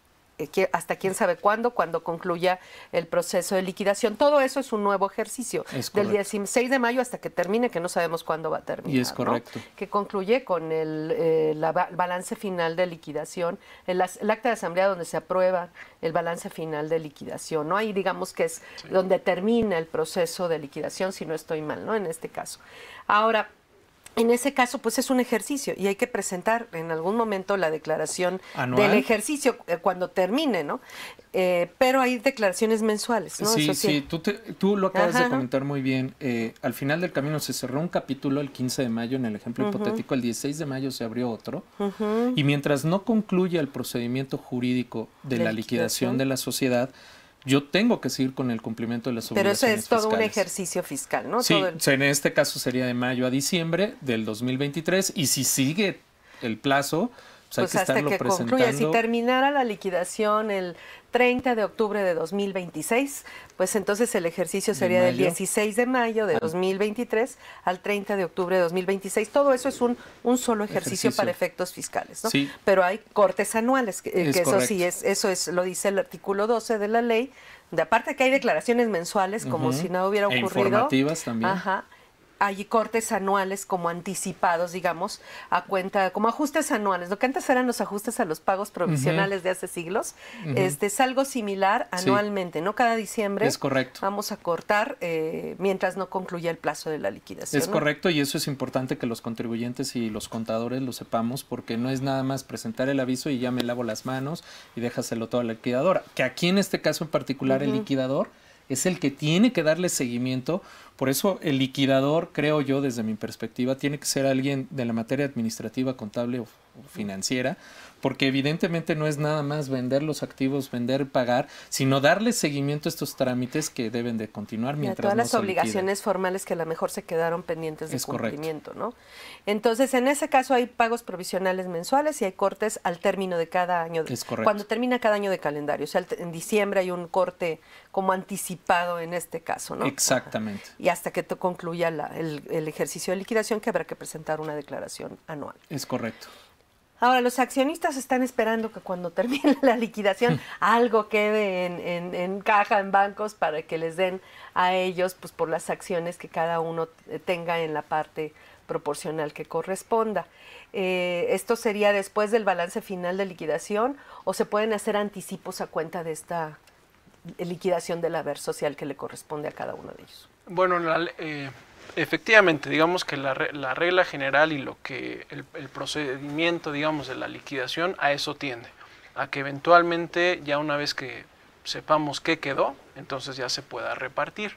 hasta quién sabe cuándo, cuando concluya el proceso de liquidación. Todo eso es un nuevo ejercicio, del 16 de mayo hasta que termine, que no sabemos cuándo va a terminar. Y es correcto. ¿No? Que concluye con el balance final de liquidación, el acta de asamblea donde se aprueba el balance final de liquidación, ¿no? Ahí digamos que es donde termina el proceso de liquidación, si no estoy mal, ¿no? En este caso. Ahora, en ese caso, pues es un ejercicio y hay que presentar en algún momento la declaración anual del ejercicio cuando termine, ¿no? Pero hay declaraciones mensuales, ¿no? Sí, Eso sí. tú lo acabas Ajá, de comentar muy bien. Al final del camino se cerró un capítulo el 15 de mayo en el ejemplo hipotético, el 16 de mayo se abrió otro, y mientras no concluya el procedimiento jurídico de la liquidación de la sociedad, yo tengo que seguir con el cumplimiento de las obligaciones fiscales. Pero eso es todo fiscales. un ejercicio fiscal, ¿no? Sí, Todo en este caso sería de mayo a diciembre del 2023, y si sigue el plazo, pues hay que hasta estarlo que presentando. concluya. Si terminara la liquidación el 30 de octubre de 2026, pues entonces el ejercicio sería del 16 de mayo de 2023 al 30 de octubre de 2026. Todo eso es un solo ejercicio para efectos fiscales, ¿no? Sí. Pero hay cortes anuales, que eso correcto. sí, eso es, lo dice el artículo 12 de la ley. De aparte que hay declaraciones mensuales, como si nada hubiera ocurrido. E informativas también. Ajá. Hay cortes anuales como anticipados, digamos, a cuenta, como ajustes anuales. Lo que antes eran los ajustes a los pagos provisionales de hace siglos, es algo similar anualmente, ¿no? Cada diciembre es correcto. Vamos a cortar mientras no concluya el plazo de la liquidación. Es correcto, y eso es importante que los contribuyentes y los contadores lo sepamos, porque no es nada más presentar el aviso y ya me lavo las manos y déjaselo todo a la liquidadora. Que aquí en este caso en particular el liquidador es el que tiene que darle seguimiento. Por eso el liquidador, creo yo, desde mi perspectiva, tiene que ser alguien de la materia administrativa, contable o financiera, porque evidentemente no es nada más vender los activos, vender, pagar, sino darle seguimiento a estos trámites que deben de continuar mientras todas no las se obligaciones liquida. formales que a lo mejor se quedaron pendientes de Es cumplimiento, ¿no? Entonces, en ese caso hay pagos provisionales mensuales y hay cortes al término de cada año. Es correcto. Cuando termina cada año de calendario. O sea, en diciembre hay un corte como anticipado en este caso, ¿no? Exactamente. Y hasta que concluya el ejercicio de liquidación, que habrá que presentar una declaración anual. Es correcto. Ahora, los accionistas están esperando que cuando termine la liquidación algo quede en caja, en bancos, para que les den a ellos, pues por las acciones que cada uno tenga en la parte proporcional que corresponda. ¿Esto sería después del balance final de liquidación o se pueden hacer anticipos a cuenta de esta liquidación del haber social que le corresponde a cada uno de ellos? Bueno, efectivamente, digamos que la regla general y lo que el procedimiento, digamos, de la liquidación a eso tiende, a que eventualmente ya una vez que sepamos qué quedó, entonces ya se pueda repartir.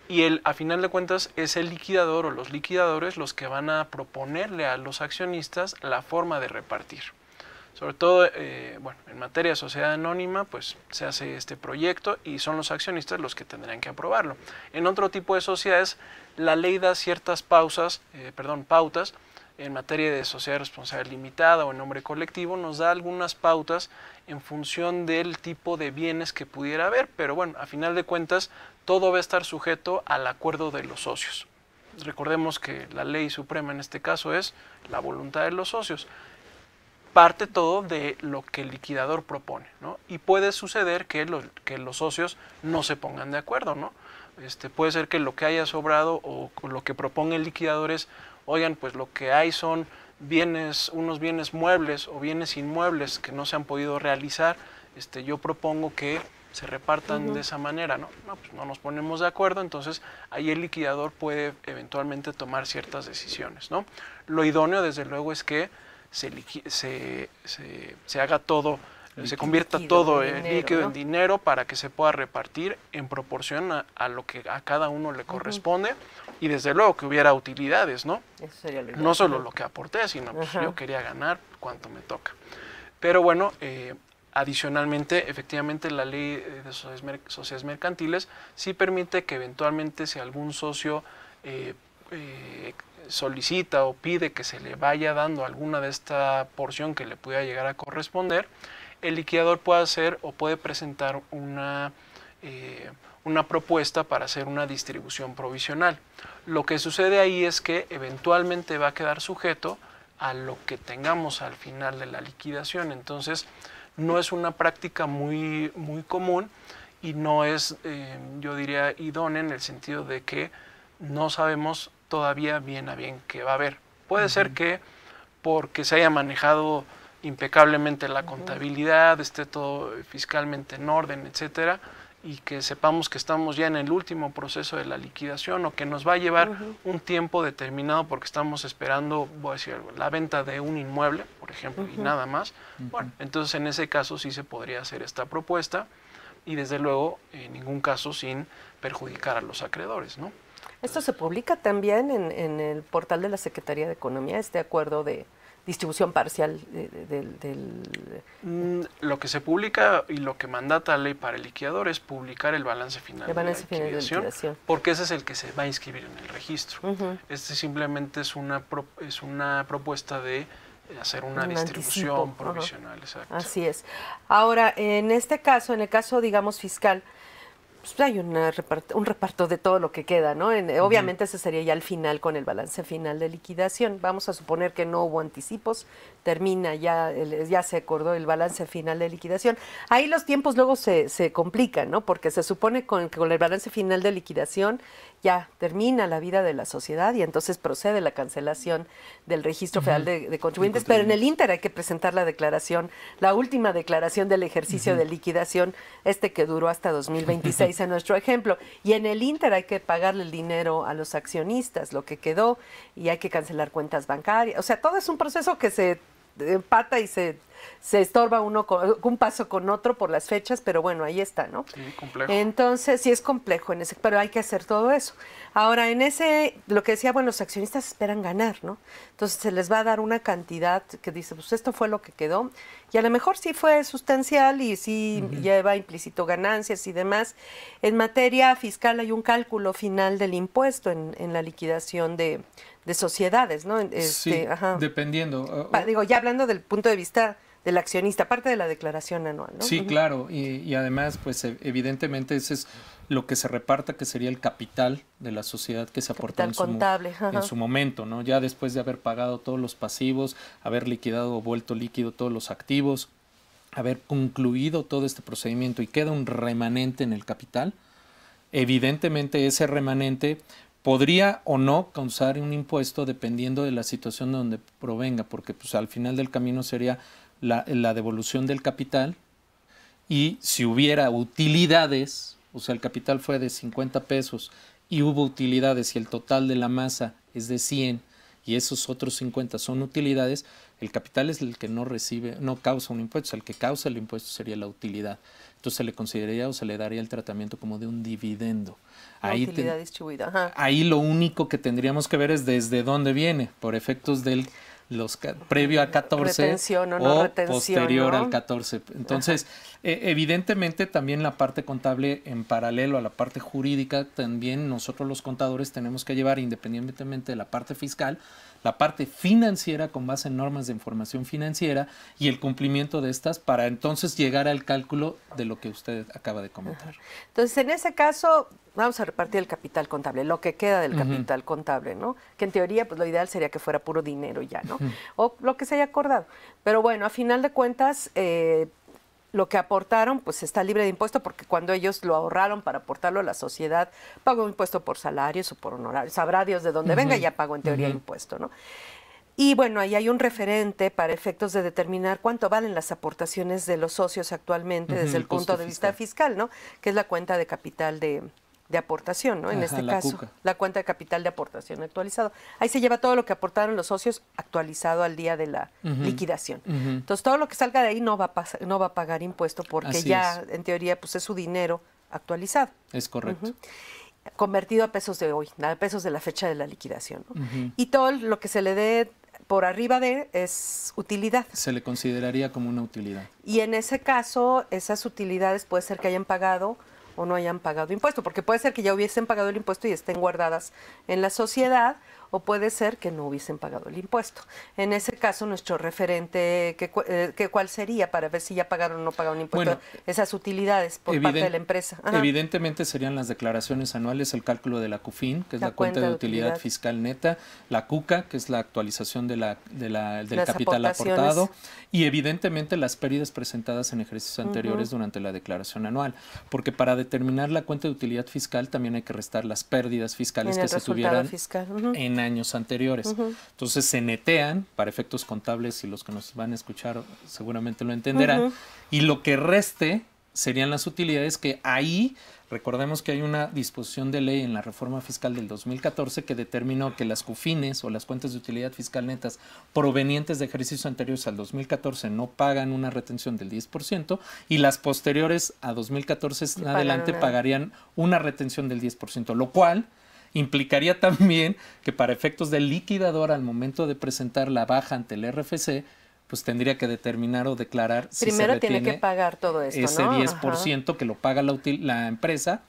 Y a final de cuentas es el liquidador o los liquidadores los que van a proponerle a los accionistas la forma de repartir. Sobre todo, bueno, en materia de sociedad anónima, pues se hace este proyecto y son los accionistas los que tendrán que aprobarlo. En otro tipo de sociedades, la ley da ciertas pautas en materia de sociedad responsable limitada o en nombre colectivo, nos da algunas pautas en función del tipo de bienes que pudiera haber, pero bueno, a final de cuentas, todo va a estar sujeto al acuerdo de los socios. Recordemos que la ley suprema en este caso es la voluntad de los socios. parte todo de lo que el liquidador propone, ¿no? Y puede suceder que los socios no se pongan de acuerdo, ¿no? Puede ser que lo que haya sobrado o lo que proponga el liquidador es, oigan, pues lo que hay son unos bienes muebles o bienes inmuebles que no se han podido realizar, yo propongo que se repartan de esa manera, ¿no? No, pues no nos ponemos de acuerdo, entonces ahí el liquidador puede eventualmente tomar ciertas decisiones, ¿no? Lo idóneo, desde luego, es que se haga todo, se convierta todo en líquido, ¿no? En dinero, para que se pueda repartir en proporción a lo que a cada uno le corresponde, y desde luego que hubiera utilidades, ¿no? Eso sería lo ideal, no solo lo que aporté, sino pues yo quería ganar cuanto me toca. Pero bueno, adicionalmente, efectivamente, la ley de sociedades mercantiles sí permite que eventualmente, si algún socio solicita o pide que se le vaya dando alguna de esta porción que le pudiera llegar a corresponder, el liquidador puede hacer o puede presentar una propuesta para hacer una distribución provisional. Lo que sucede ahí es que eventualmente va a quedar sujeto a lo que tengamos al final de la liquidación. Entonces, no es una práctica muy común y no es, yo diría, idónea, en el sentido de que no sabemos todavía bien a bien qué va a haber. Puede ser que porque se haya manejado impecablemente la contabilidad, esté todo fiscalmente en orden, etcétera, y que sepamos que estamos ya en el último proceso de la liquidación, o que nos va a llevar un tiempo determinado porque estamos esperando, voy a decir algo, la venta de un inmueble, por ejemplo, y nada más. Bueno, entonces en ese caso sí se podría hacer esta propuesta, y desde luego en ningún caso sin perjudicar a los acreedores, ¿no? Esto se publica también en el portal de la Secretaría de Economía, este acuerdo de distribución parcial Lo que se publica y lo que mandata la ley para el liquidador es publicar el balance final, de la liquidación, porque ese es el que se va a inscribir en el registro. Este simplemente es una propuesta de hacer una distribución provisional. Exacto. Así es. Ahora, en este caso, en el caso, digamos, fiscal, pues hay un reparto de todo lo que queda, ¿no? Obviamente ese sería ya el final, con el balance final de liquidación. Vamos a suponer que no hubo anticipos, termina ya se acordó el balance final de liquidación. Ahí los tiempos luego se complican, ¿no? Porque se supone que con el balance final de liquidación ya termina la vida de la sociedad y entonces procede la cancelación del Registro Federal de Contribuyentes, pero en el ínter hay que presentar la declaración, la última declaración del ejercicio de liquidación, que duró hasta 2026 en nuestro ejemplo, y en el ínter hay que pagarle el dinero a los accionistas, lo que quedó, y hay que cancelar cuentas bancarias. O sea, todo es un proceso que se empata y se estorba uno con un paso con otro por las fechas, pero bueno, ahí está, ¿no? Sí, complejo. Entonces, sí es complejo, pero hay que hacer todo eso. Ahora, lo que decía, bueno, los accionistas esperan ganar, ¿no? Entonces se les va a dar una cantidad que dice, pues esto fue lo que quedó, y a lo mejor sí fue sustancial y sí lleva implícito ganancias y demás. En materia fiscal hay un cálculo final del impuesto en la liquidación de sociedades, ¿no? Sí, dependiendo. Digo, ya hablando del punto de vista del accionista, aparte de la declaración anual, ¿no? Sí, claro, y además, pues evidentemente ese es lo que se reparta, que sería el capital de la sociedad que se aportó en su momento, ¿no? Ya después de haber pagado todos los pasivos, haber liquidado o vuelto líquido todos los activos, haber concluido todo este procedimiento y queda un remanente en el capital, evidentemente ese remanente podría o no causar un impuesto dependiendo de la situación de donde provenga, porque pues al final del camino sería la devolución del capital, y si hubiera utilidades, o sea, el capital fue de 50 pesos y hubo utilidades y el total de la masa es de 100 y esos otros 50 son utilidades, el capital es el que no causa un impuesto, el que causa el impuesto sería la utilidad. Entonces se le consideraría o se le daría el tratamiento como de un dividendo. Ahí utilidad distribuida. Ahí lo único que tendríamos que ver es desde dónde viene, por efectos del previo a 14 retención o no retención, posterior, ¿no? al 14. Entonces, evidentemente también la parte contable en paralelo a la parte jurídica, también nosotros los contadores tenemos que llevar, independientemente de la parte fiscal, la parte financiera con base en normas de información financiera y el cumplimiento de estas para entonces llegar al cálculo de lo que usted acaba de comentar. Entonces, en ese caso, vamos a repartir el capital contable, lo que queda del capital contable, ¿no? Que en teoría, pues lo ideal sería que fuera puro dinero ya, ¿no? O lo que se haya acordado. Pero bueno, a final de cuentas, lo que aportaron, pues está libre de impuesto, porque cuando ellos lo ahorraron para aportarlo a la sociedad, pagó impuesto por salarios o por honorarios. Sabrá Dios de dónde venga, ya pagó en teoría impuesto, ¿no? Y bueno, ahí hay un referente para efectos de determinar cuánto valen las aportaciones de los socios actualmente desde el punto de vista fiscal, ¿no? Que es la cuenta de capital de aportación, ¿no? En este caso, la cuenta de capital de aportación actualizado. Ahí se lleva todo lo que aportaron los socios actualizado al día de la liquidación. Entonces, todo lo que salga de ahí no va a pagar impuesto porque en teoría, pues es su dinero actualizado. Es correcto. Convertido a pesos de hoy, a pesos de la fecha de la liquidación, ¿no? Y todo lo que se le dé por arriba de es utilidad. Se le consideraría como una utilidad. Y en ese caso, esas utilidades puede ser que hayan pagado o no hayan pagado impuesto, porque puede ser que ya hubiesen pagado el impuesto y estén guardadas en la sociedad, o puede ser que no hubiesen pagado el impuesto. En ese caso, nuestro referente, ¿cuál sería para ver si ya pagaron o no pagaron impuesto? Bueno, esas utilidades por parte de la empresa. Evidentemente serían las declaraciones anuales, el cálculo de la CUFIN, que es la cuenta de utilidad fiscal neta, la CUCA, que es la actualización del capital aportado, y evidentemente las pérdidas presentadas en ejercicios anteriores durante la declaración anual, porque para determinar la cuenta de utilidad fiscal también hay que restar las pérdidas fiscales que se tuvieran en años anteriores. Entonces se netean para efectos contables, y los que nos van a escuchar seguramente lo entenderán, y lo que reste serían las utilidades, que ahí recordemos que hay una disposición de ley en la reforma fiscal del 2014 que determinó que las CUFINES o las cuentas de utilidad fiscal netas provenientes de ejercicios anteriores al 2014 no pagan una retención del 10%, y las posteriores a 2014 en adelante pagarían una retención del 10%, lo cual implicaría también que para efectos del liquidador, al momento de presentar la baja ante el RFC, pues tendría que determinar o declarar si primero tiene que pagar todo esto, ese 10% que lo paga la empresa.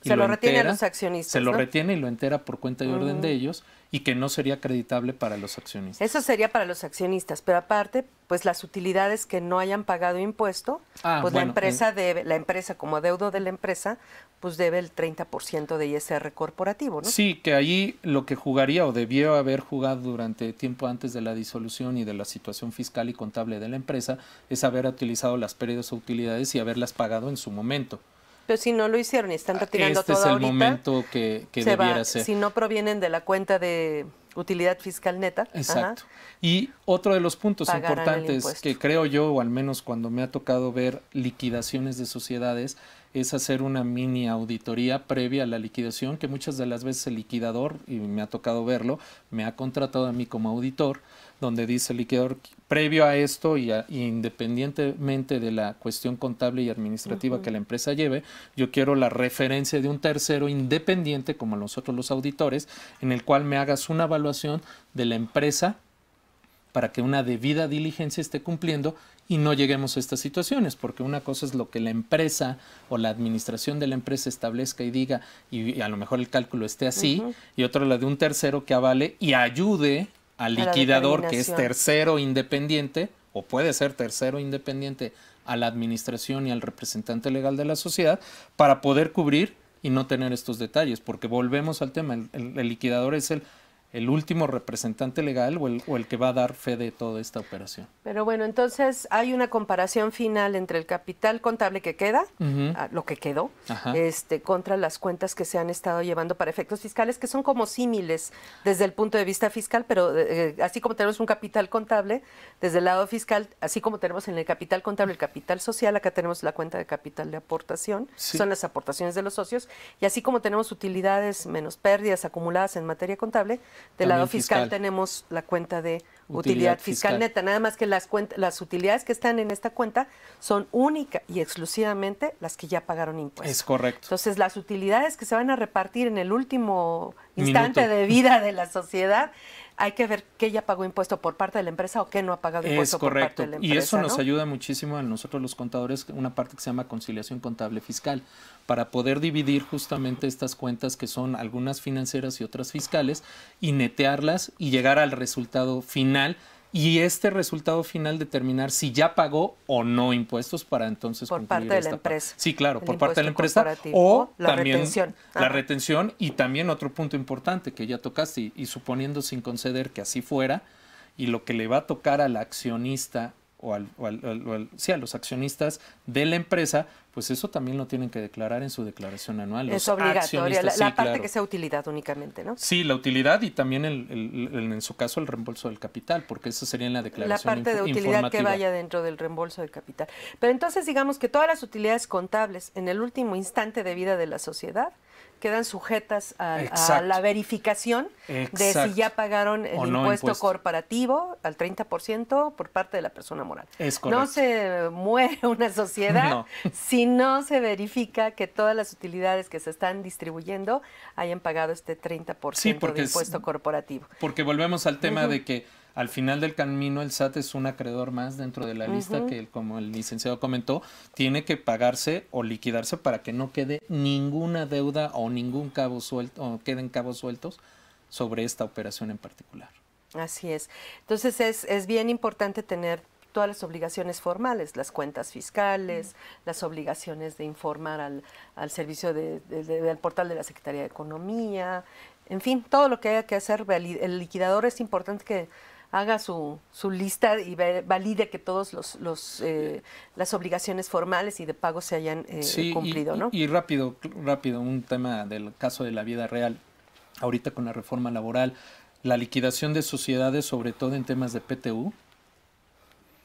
Se lo retiene a los accionistas. Se lo retiene y lo entera por cuenta y orden de ellos, y que no sería acreditable para los accionistas. Eso sería para los accionistas, pero aparte, pues las utilidades que no hayan pagado impuesto, pues bueno, la empresa como adeudo de la empresa, pues debe el 30% de ISR corporativo, ¿no? Sí, que ahí lo que jugaría o debió haber jugado durante tiempo antes de la disolución y de la situación fiscal y contable de la empresa es haber utilizado las pérdidas o utilidades y haberlas pagado en su momento. Pero si no lo hicieron y están retirando todo ahorita, ahorita, es el momento que debiera ser. Si no provienen de la cuenta de utilidad fiscal neta. Exacto. Y otro de los puntos importantes que creo yo, o al menos cuando me ha tocado ver liquidaciones de sociedades, es hacer una mini auditoría previa a la liquidación, que muchas de las veces el liquidador, y me ha tocado verlo, me ha contratado a mí como auditor, donde dice el liquidador, previo a esto y independientemente de la cuestión contable y administrativa que la empresa lleve, yo quiero la referencia de un tercero independiente, como nosotros los auditores, en el cual me hagas una evaluación de la empresa para que una debida diligencia esté cumpliendo y no lleguemos a estas situaciones, porque una cosa es lo que la empresa o la administración de la empresa establezca y diga, y a lo mejor el cálculo esté así, y otra la de un tercero que avale y ayude al liquidador, que es tercero independiente, o puede ser tercero independiente, a la administración y al representante legal de la sociedad, para poder cubrir y no tener estos detalles, porque volvemos al tema, el liquidador es el último representante legal o el que va a dar fe de toda esta operación. Pero bueno, entonces hay una comparación final entre el capital contable que queda, lo que quedó, contra las cuentas que se han estado llevando para efectos fiscales, que son como símiles desde el punto de vista fiscal, pero así como tenemos un capital contable, desde el lado fiscal, así como tenemos en el capital contable el capital social, acá tenemos la cuenta de capital de aportación, son las aportaciones de los socios, y así como tenemos utilidades menos pérdidas acumuladas en materia contable, del lado fiscal tenemos la cuenta de utilidad fiscal neta, nada más que las utilidades que están en esta cuenta son única y exclusivamente las que ya pagaron impuestos. Es correcto. Entonces, las utilidades que se van a repartir en el último instante de vida de la sociedad, hay que ver qué ya pagó impuesto por parte de la empresa o qué no ha pagado impuesto por parte de la empresa. Y eso nos ayuda muchísimo a nosotros los contadores, una parte que se llama conciliación contable fiscal, para poder dividir justamente estas cuentas que son algunas financieras y otras fiscales y netearlas y llegar al resultado final y este resultado final determinar si ya pagó o no impuestos para entonces por concluir parte de la esta empresa. Sí, claro, El por parte de la impuesto empresa corporativo. o La también retención. la Ajá. retención, y también otro punto importante que ya tocaste, y suponiendo sin conceder que así fuera, y lo que le va a tocar al accionista sí, a los accionistas de la empresa, pues eso también lo tienen que declarar en su declaración anual. Es Los obligatoria, la accionistas, parte claro. que sea utilidad únicamente, ¿no? Sí, la utilidad y también en su caso el reembolso del capital, porque eso sería en la La declaración parte de utilidad informativa. que vaya dentro del reembolso de capital. Pero entonces digamos que todas las utilidades contables en el último instante de vida de la sociedad quedan sujetas a la verificación de si ya pagaron el impuesto corporativo al 30% por parte de la persona moral. Es correcto. No se muere una sociedad si no se verifica que todas las utilidades que se están distribuyendo hayan pagado este 30% de impuesto corporativo. Porque volvemos al tema de que al final del camino el SAT es un acreedor más dentro de la lista que, como el licenciado comentó, tiene que pagarse o liquidarse para que no quede ninguna deuda o ningún cabo suelto, o queden cabos sueltos sobre esta operación en particular. Así es. Entonces es bien importante tener todas las obligaciones formales, las cuentas fiscales, las obligaciones de informar al servicio del portal de la Secretaría de Economía, en fin, todo lo que haya que hacer. El liquidador es importante que haga su lista y valide que todos las obligaciones formales y de pago se hayan cumplido, ¿no? Y rápido, un tema del caso de la vida real. Ahorita con la reforma laboral, la liquidación de sociedades, sobre todo en temas de PTU,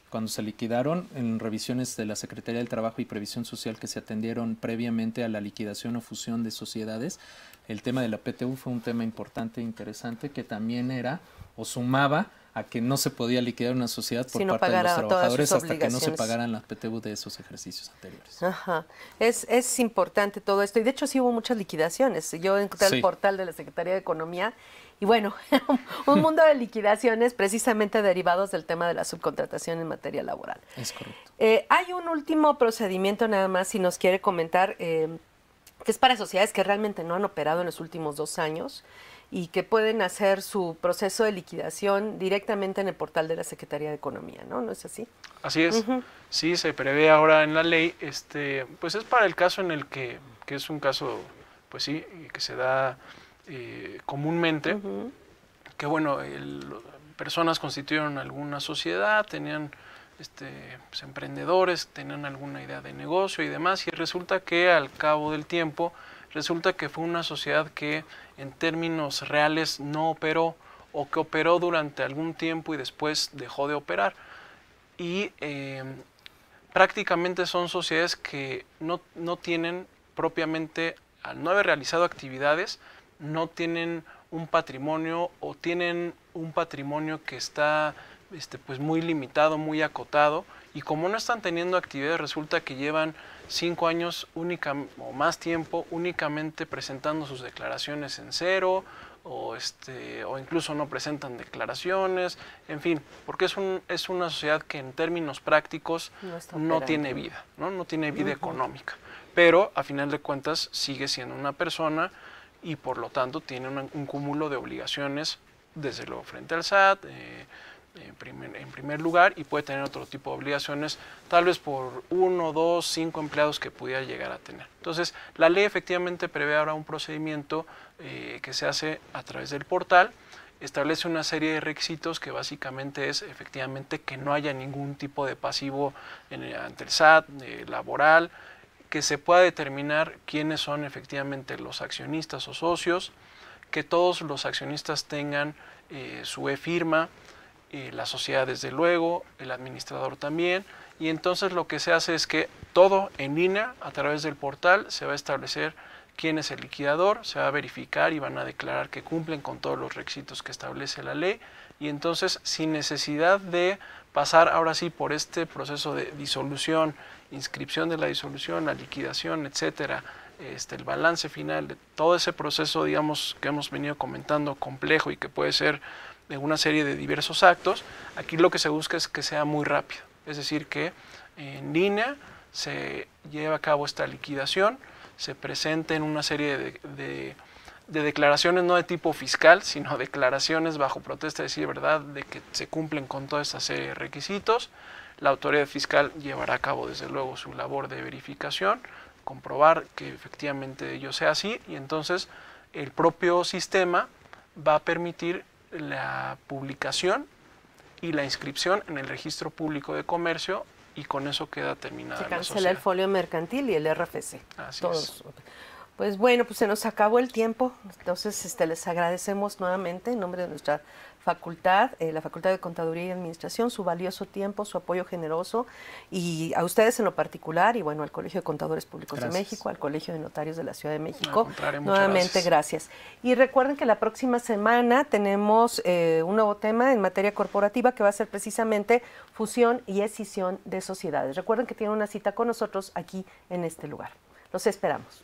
cuando se liquidaron en revisiones de la Secretaría del Trabajo y Previsión Social que se atendieron previamente a la liquidación o fusión de sociedades, el tema de la PTU fue un tema importante e interesante que también era o sumaba a que no se podía liquidar una sociedad por parte de los trabajadores hasta que no se pagaran las PTU de esos ejercicios anteriores. Ajá. Es importante todo esto, y de hecho sí hubo muchas liquidaciones. Yo encontré el portal de la Secretaría de Economía y bueno, un mundo de liquidaciones precisamente derivados del tema de la subcontratación en materia laboral. Es correcto. Hay un último procedimiento nada más, si nos quiere comentar, que es para sociedades que realmente no han operado en los últimos 2 años y que pueden hacer su proceso de liquidación directamente en el portal de la Secretaría de Economía, ¿no? ¿No es así? Así es. Sí, se prevé ahora en la ley, pues es para el caso en el que es un caso, pues sí, que se da comúnmente, que bueno, personas constituyeron alguna sociedad, tenían pues, emprendedores, tenían alguna idea de negocio y demás, y resulta que al cabo del tiempo, resulta que fue una sociedad que en términos reales no operó, o que operó durante algún tiempo y después dejó de operar. Y prácticamente son sociedades que no tienen propiamente, al no haber realizado actividades, no tienen un patrimonio, o tienen un patrimonio que está pues muy limitado, muy acotado, y como no están teniendo actividades, resulta que llevan 5 años o más tiempo únicamente presentando sus declaraciones en cero, o incluso no presentan declaraciones, en fin, porque es una sociedad que en términos prácticos no tiene vida, no tiene vida económica, pero a final de cuentas sigue siendo una persona y por lo tanto tiene un cúmulo de obligaciones, desde luego frente al SAT, en primer lugar, y puede tener otro tipo de obligaciones, tal vez por 1, 2, 5 empleados que pudiera llegar a tener. Entonces, la ley efectivamente prevé ahora un procedimiento que se hace a través del portal, establece una serie de requisitos que básicamente es efectivamente que no haya ningún tipo de pasivo ante el SAT, laboral, que se pueda determinar quiénes son efectivamente los accionistas o socios, que todos los accionistas tengan su e-firma, la sociedad desde luego, el administrador también, y entonces lo que se hace es que todo en línea, a través del portal, se va a establecer quién es el liquidador, se va a verificar y van a declarar que cumplen con todos los requisitos que establece la ley, y entonces sin necesidad de pasar ahora sí por este proceso de disolución, inscripción de la disolución, la liquidación, etcétera, el balance final, de todo ese proceso, digamos, que hemos venido comentando, complejo y que puede ser de una serie de diversos actos, aquí lo que se busca es que sea muy rápido, es decir, que en línea se lleve a cabo esta liquidación, se presenten una serie de de declaraciones no de tipo fiscal, sino declaraciones bajo protesta de decir verdad, de que se cumplen con toda esta serie de requisitos. La autoridad fiscal llevará a cabo desde luego su labor de verificación, comprobar que efectivamente ello sea así, y entonces el propio sistema va a permitir la publicación y la inscripción en el registro público de comercio, y con eso queda terminada la sociedad. Se cancela el folio mercantil y el RFC. Así todos. Es. Pues bueno, pues se nos acabó el tiempo, entonces les agradecemos nuevamente en nombre de nuestra facultad, la Facultad de Contaduría y Administración, su valioso tiempo, su apoyo generoso, y a ustedes en lo particular, y bueno, al Colegio de Contadores Públicos de México, al Colegio de Notarios de la Ciudad de México. Nuevamente, gracias. Y recuerden que la próxima semana tenemos un nuevo tema en materia corporativa que va a ser precisamente fusión y escisión de sociedades. Recuerden que tienen una cita con nosotros aquí en este lugar. Los esperamos.